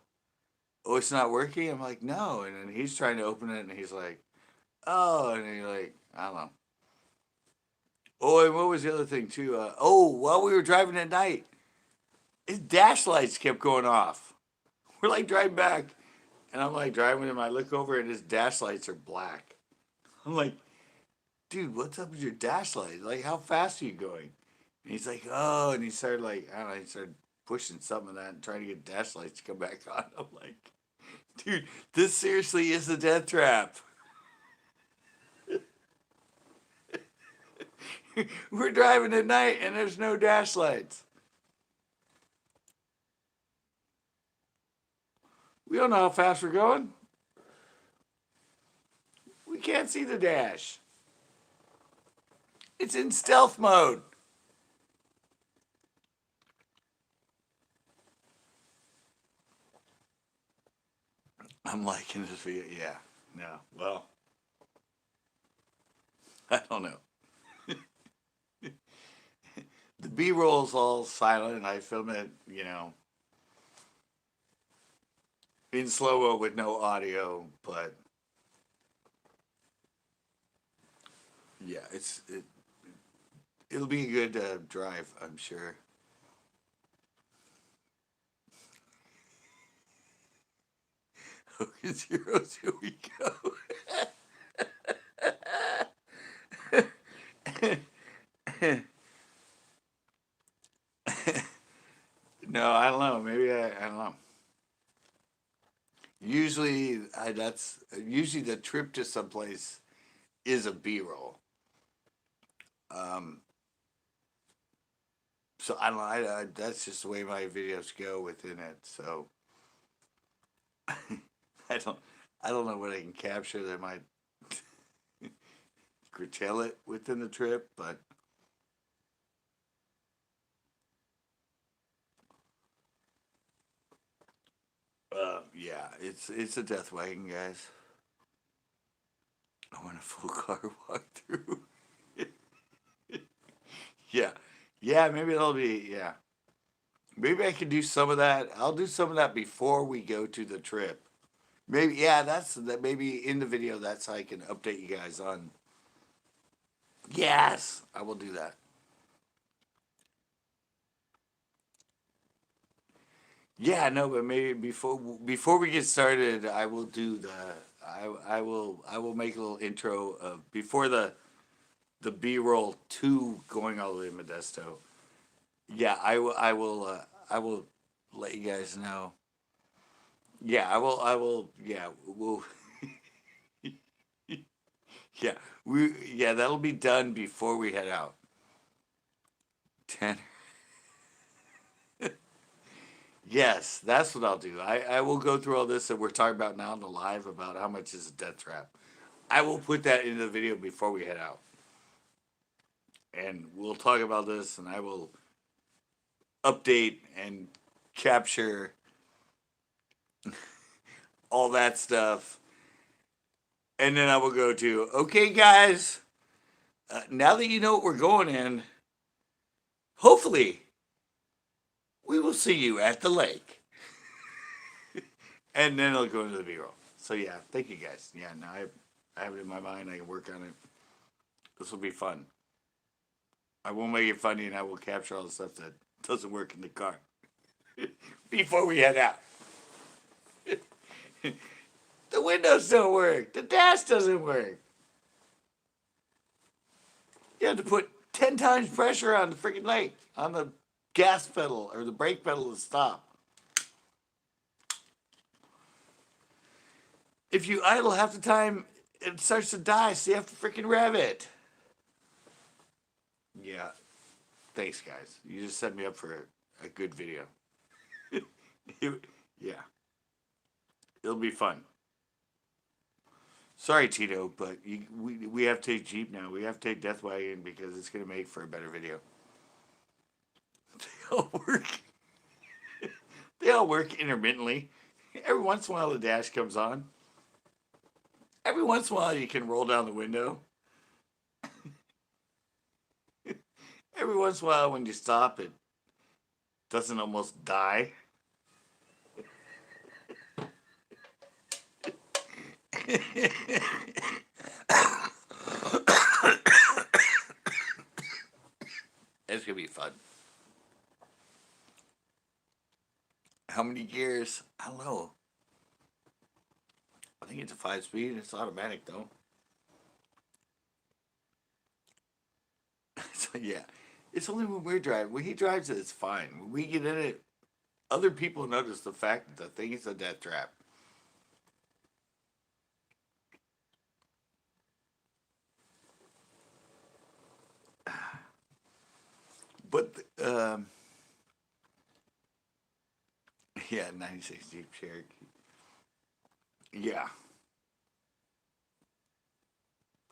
oh, it's not working." I'm like, "No," and then he's trying to open it, and he's like, "Oh," and he's like, "I don't know." Oh, and what was the other thing too? Oh, while we were driving at night, his dash lights kept going off. We're like driving back, and I'm like driving with him. I look over, and his dash lights are black. I'm like, "Dude, what's up with your dash lights? Like, how fast are you going?" And he's like, "Oh," and he started like, I don't know, he started pushing some of that and trying to get dash lights to come back on. I'm like, "Dude, this seriously is a death trap." We're driving at night and there's no dash lights. We don't know how fast we're going. We can't see the dash. It's in stealth mode. I'm liking this video. Yeah. No. Well, I don't know. The B-roll's all silent. I film it, in slow-mo with no audio, but yeah, it'll be a good drive, I'm sure. Hogan Zeros, here we go. No, I don't know. Maybe I don't know. Usually, that's usually the trip to someplace is a B-roll. Um, so I don't know. That's just the way my videos go within it. So I don't I don't know what I can capture that might curtail it within the trip, but yeah, it's a death wagon, guys. I want a full car walkthrough. Yeah, yeah, maybe that'll be yeah. Maybe I can do some of that. I'll do some of that before we go to the trip. Maybe yeah, that's that. Maybe in the video, that's how I can update you guys on. Yes, I will do that. Yeah, no, but maybe before we get started, I will do the I will make a little intro of before the B roll two going all the way to Modesto. Yeah, I will let you guys know. Yeah, I will yeah, we'll yeah, yeah, that'll be done before we head out. 10. Yes, that's what I'll do. I will go through all this that we're talking about now in the live about how much is a death trap. I will put that into the video before we head out. And we'll talk about this and I will update and capture all that stuff. And then I will go to, okay, guys, now that you know what we're going in, hopefully we will see you at the lake. And then it'll go into the B-roll. So yeah, thank you guys. Yeah, now I have it in my mind. I can work on it. This will be fun. I will make it funny and I will capture all the stuff that doesn't work in the car before we head out. The windows don't work. The dash doesn't work. You have to put 10 times pressure on the freaking lake, on the gas pedal or the brake pedal to stop. If you idle half the time, it starts to die, so you have to freaking rev it. Yeah. Thanks, guys. You just set me up for a good video. Yeah. It'll be fun. Sorry, Tito, but we have to take Jeep now. We have to take Death Wagon because it's going to make for a better video. They all work. They all work intermittently. Every once in a while, the dash comes on. Every once in a while, you can roll down the window. Every once in a while, when you stop, it doesn't almost die. It's gonna be fun. How many gears? I don't know. I think it's a 5-speed. It's automatic though. So yeah, it's only when we're driving. When he drives it, it's fine. When we get in it, other people notice the fact that the thing is a death trap. Yeah, 96 Jeep Cherokee. Yeah.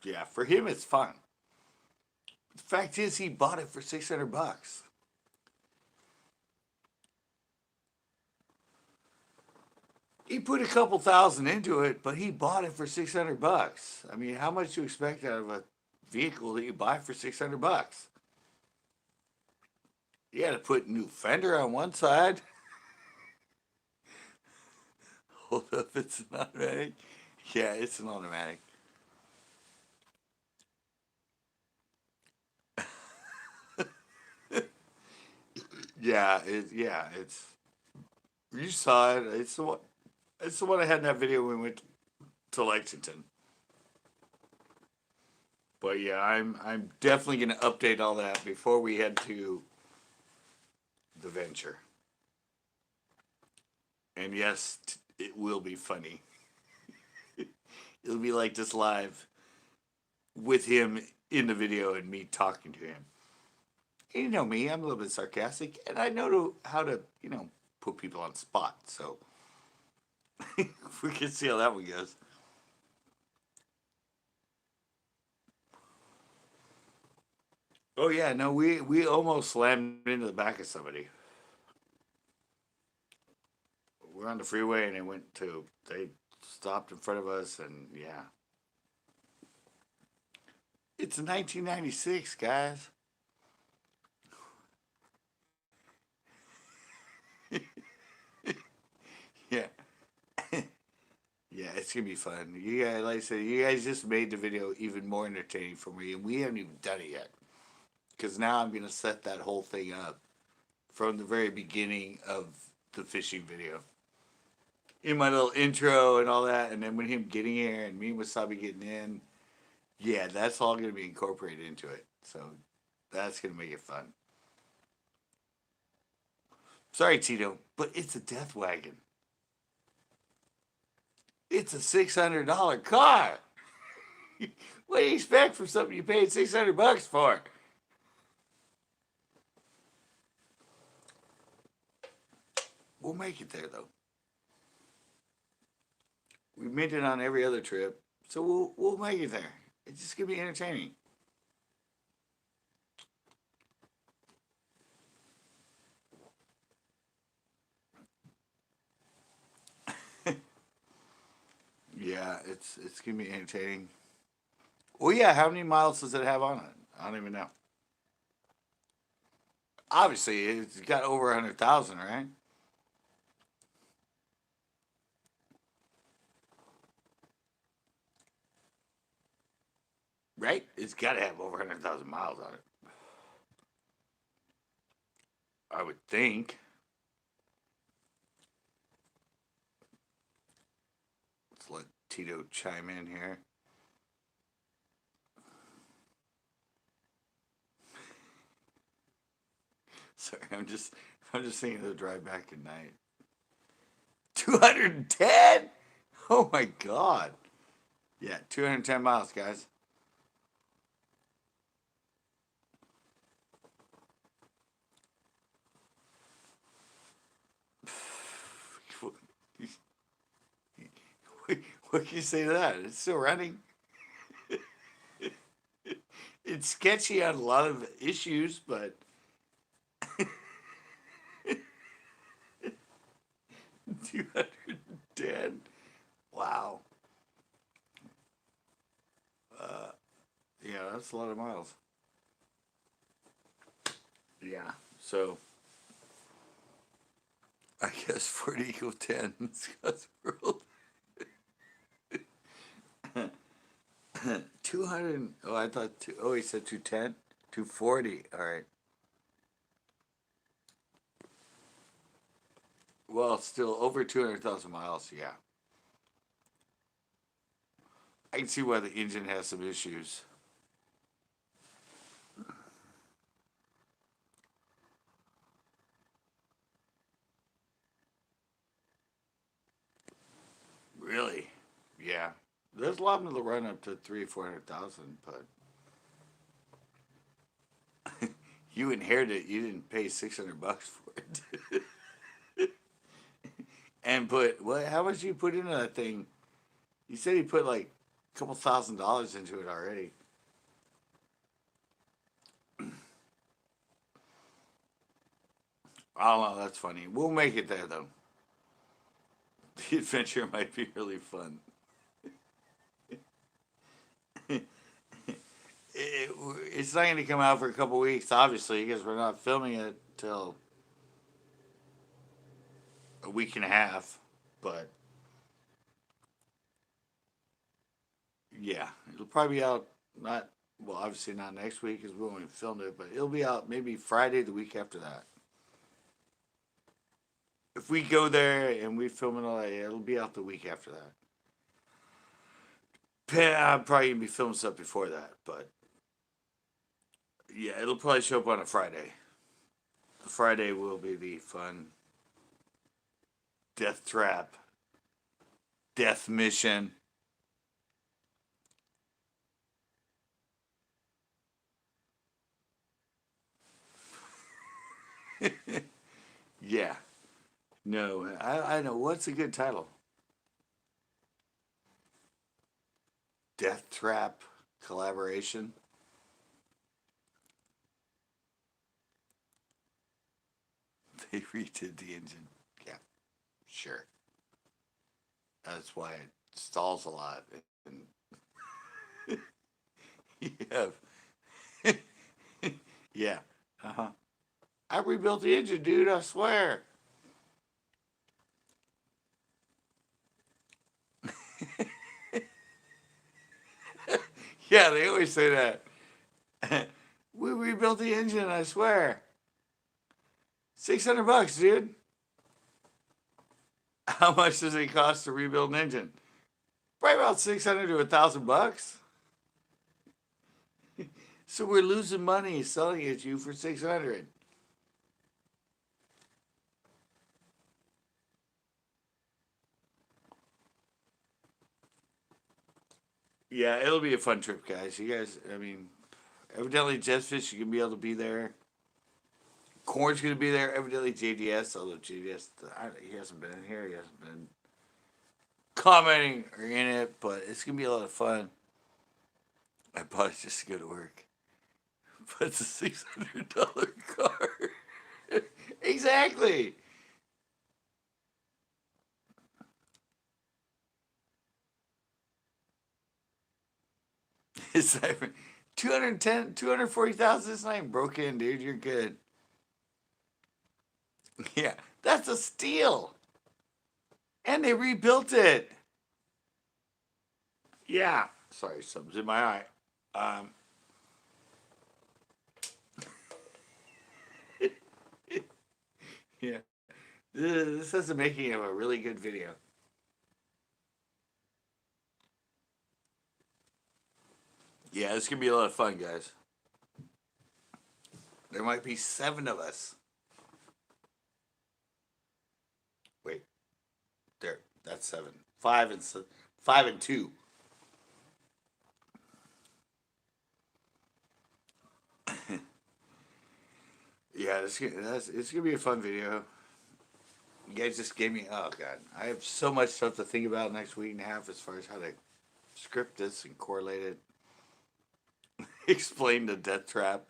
Yeah, for him it's fun. The fact is he bought it for 600 bucks. He put a couple thousand into it, but he bought it for 600 bucks. I mean, how much do you expect out of a vehicle that you buy for 600 bucks? You had to put new fender on one side. Hold up, it's an automatic. Yeah, it's an automatic. It's you saw it. It's the one I had in that video when we went to Lexington. But yeah, I'm definitely gonna update all that before we head to the venture. And yes, it will be funny. It'll be like this live with him in the video and me talking to him. And you know me, I'm a little bit sarcastic, and I know how to, put people on spot. So we can see how that one goes. Oh yeah, no, we almost slammed into the back of somebody. We're on the freeway, and they stopped in front of us, and yeah, it's 1996, guys. Yeah. Yeah, it's gonna be fun. You guys, like I said, you guys just made the video even more entertaining for me, and we haven't even done it yet. Because now I'm gonna set that whole thing up from the very beginning of the fishing video, in my little intro and all that, and then when him getting here and me and Wasabi getting in, yeah, that's all gonna be incorporated into it. So that's gonna make it fun. Sorry, Tito, but it's a death wagon. It's a $600 car. What do you expect from something you paid 600 bucks for? We'll make it there though. We made it on every other trip, so we'll make it there. It's just gonna be entertaining. Yeah, it's gonna be entertaining. Well, yeah. How many miles does it have on it? I don't even know. Obviously, it's got over 100,000, right? Right? It's got to have over 100,000 miles on it. I would think. Let's let Tito chime in here. Sorry, I'm just thinking of the drive back at night. 210? Oh my god. Yeah, 210 miles, guys. What can you say to that? It's still running. It's sketchy on a lot of issues, but 210. Wow. Uh, yeah, that's a lot of miles. Yeah. So I guess 40 equal 10. Scott's world. 200. Oh, I thought. Oh, he said 210. 240. All right. Well, still over 200,000 miles. Yeah. I can see why the engine has some issues. Really? Yeah. There's a lot of them run up to 300,000, 400,000, but you inherited it. You didn't pay 600 bucks for it. and put what? How much you put into that thing? You said he put like a couple $1,000 into it already. I don't know. That's funny. We'll make it there though. The adventure might be really fun. It's not going to come out for a couple weeks, obviously, because we're not filming it till a week and a half. But yeah, it'll probably be out not well, obviously not next week because we won't film it, but it'll be out maybe Friday the week after that. If we go there and we film it all, it'll be out the week after that. I'm probably gonna be filming stuff before that, but yeah, it'll probably show up on a Friday. The Friday will be the fun death trap, death mission. Yeah. No, I know. What's a good title? Death Trap collaboration. They redid the engine. Yeah, sure. That's why it stalls a lot. And yeah. Yeah. Uh huh. I rebuilt the engine, dude. I swear. Yeah, they always say that. We rebuilt the engine. I swear. $600, dude. How much does it cost to rebuild an engine? Probably about 600 to $1,000. So we're losing money selling it to you for 600. Yeah, it'll be a fun trip, guys. You guys, I mean, evidently Jetfish, you can be able to be there. Corn's going to be there. Evidently JDS, although JDS, he hasn't been in here. He hasn't been commenting or in it, but it's going to be a lot of fun. I bought it just to go to work. But it's a $600 car. Exactly. It's like 210, 240,000. It's not even broken, dude. You're good. Yeah, that's a steal. And they rebuilt it. Yeah. Sorry, something's in my eye. Um, yeah. This is the making of a really good video. Yeah, it's gonna be a lot of fun, guys. There might be 7 of us. Wait, there. That's 7. 5 and 2. Yeah, it's gonna be a fun video. You guys just gave me. Oh god, I have so much stuff to think about next week and a half as far as how to script this and correlate it. Explain the death trap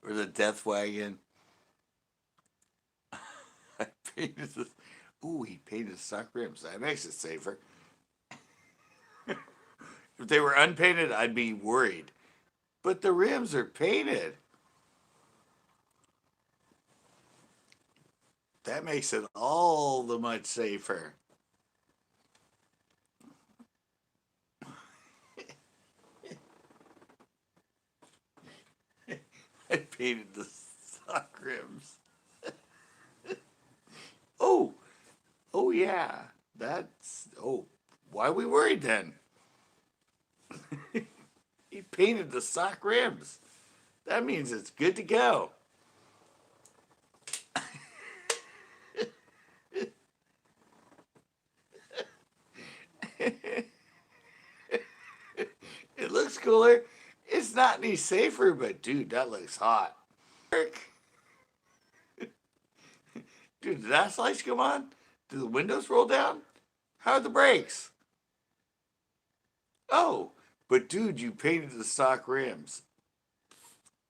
or the death wagon. I painted this. Ooh, he painted stock rims. That makes it safer. If they were unpainted, I'd be worried. But the rims are painted. That makes it all the much safer. I painted the stock rims. Oh, oh yeah. That's why are we worried then? He painted the stock rims. That means it's good to go. It looks cooler. It's not any safer, but dude, that looks hot. Dude, did that slice come on? Do the windows roll down? How are the brakes? Oh, but dude, you painted the stock rims.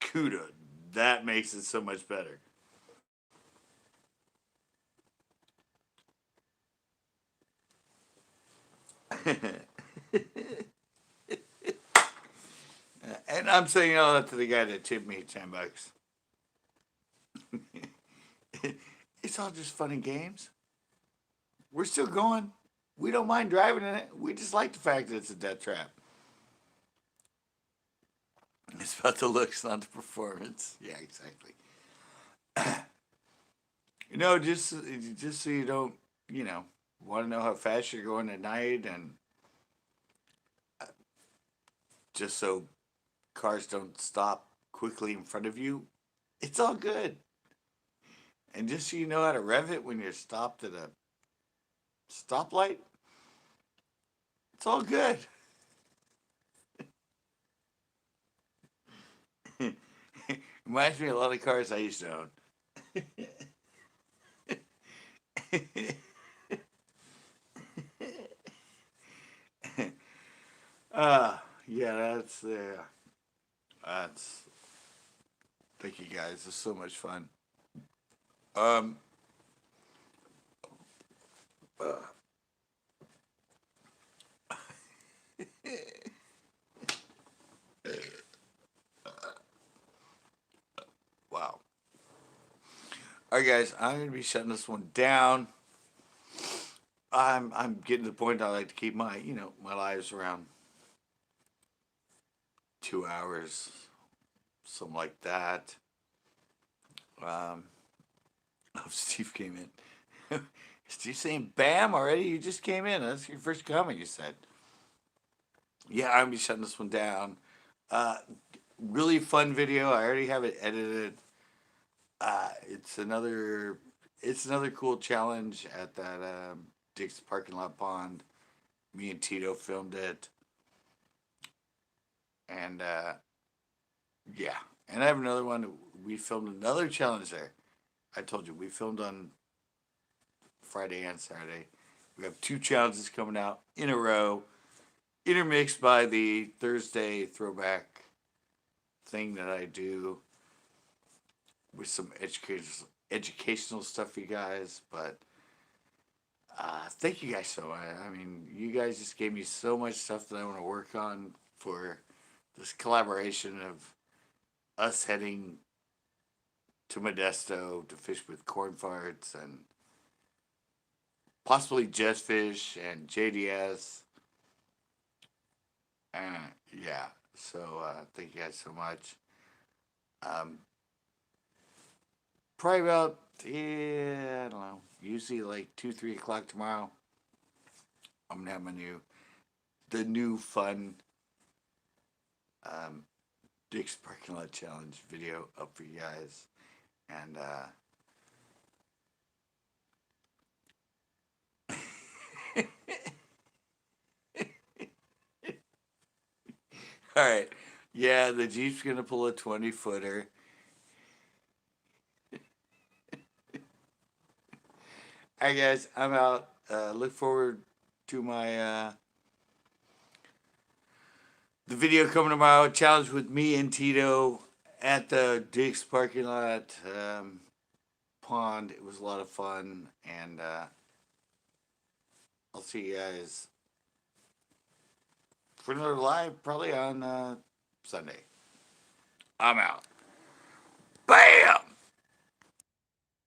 Kuda. That makes it so much better. And I'm saying all that to the guy that tipped me $10. It's all just fun and games. We're still going. We don't mind driving in it. We just like the fact that it's a death trap. It's about the looks, not the performance. Yeah, exactly. Just so you don't, you know, want to know how fast you're going at night, and just so cars don't stop quickly in front of you. It's all good. And just so you know how to rev it when you're stopped at a stoplight, it's all good. Reminds me of a lot of cars I used to own. Yeah, that's. Thank you guys. It's so much fun. Um, uh, wow. All right, guys. I'm gonna be shutting this one down. I'm getting to the point I like to keep my my lives around 2 hours, something like that. Um, oh, Steve came in. Steve saying, "Bam!" Already? You just came in. That's your first comment. You said, "Yeah, I'm gonna be shutting this one down." Uh, really fun video. I already have it edited. It's another cool challenge at that Dick's parking lot pond. Me and Tito filmed it, and yeah, and I have another one. We filmed another challenge there. I told you we filmed on Friday and Saturday. We have two challenges coming out in a row, intermixed by the Thursday throwback thing that I do with some educational stuff for you guys. But thank you guys so much. I mean, you guys just gave me so much stuff that I want to work on for this collaboration of us heading to Modesto to fish with corn farts and possibly Jetfish and JDS. Yeah, so thank you guys so much. Um, Probably about, yeah, I don't know, usually like 2, 3 o'clock tomorrow. I'm gonna have the new fun um, Dick's Parking Lot Challenge video up for you guys. And all right, yeah, the Jeep's gonna pull a 20-footer. All right, guys, I'm out. Look forward to my the video coming tomorrow. Challenge with me and Tito at the Dick's parking lot pond. It was a lot of fun, and I'll see you guys for another live probably on Sunday. I'm out. Bam!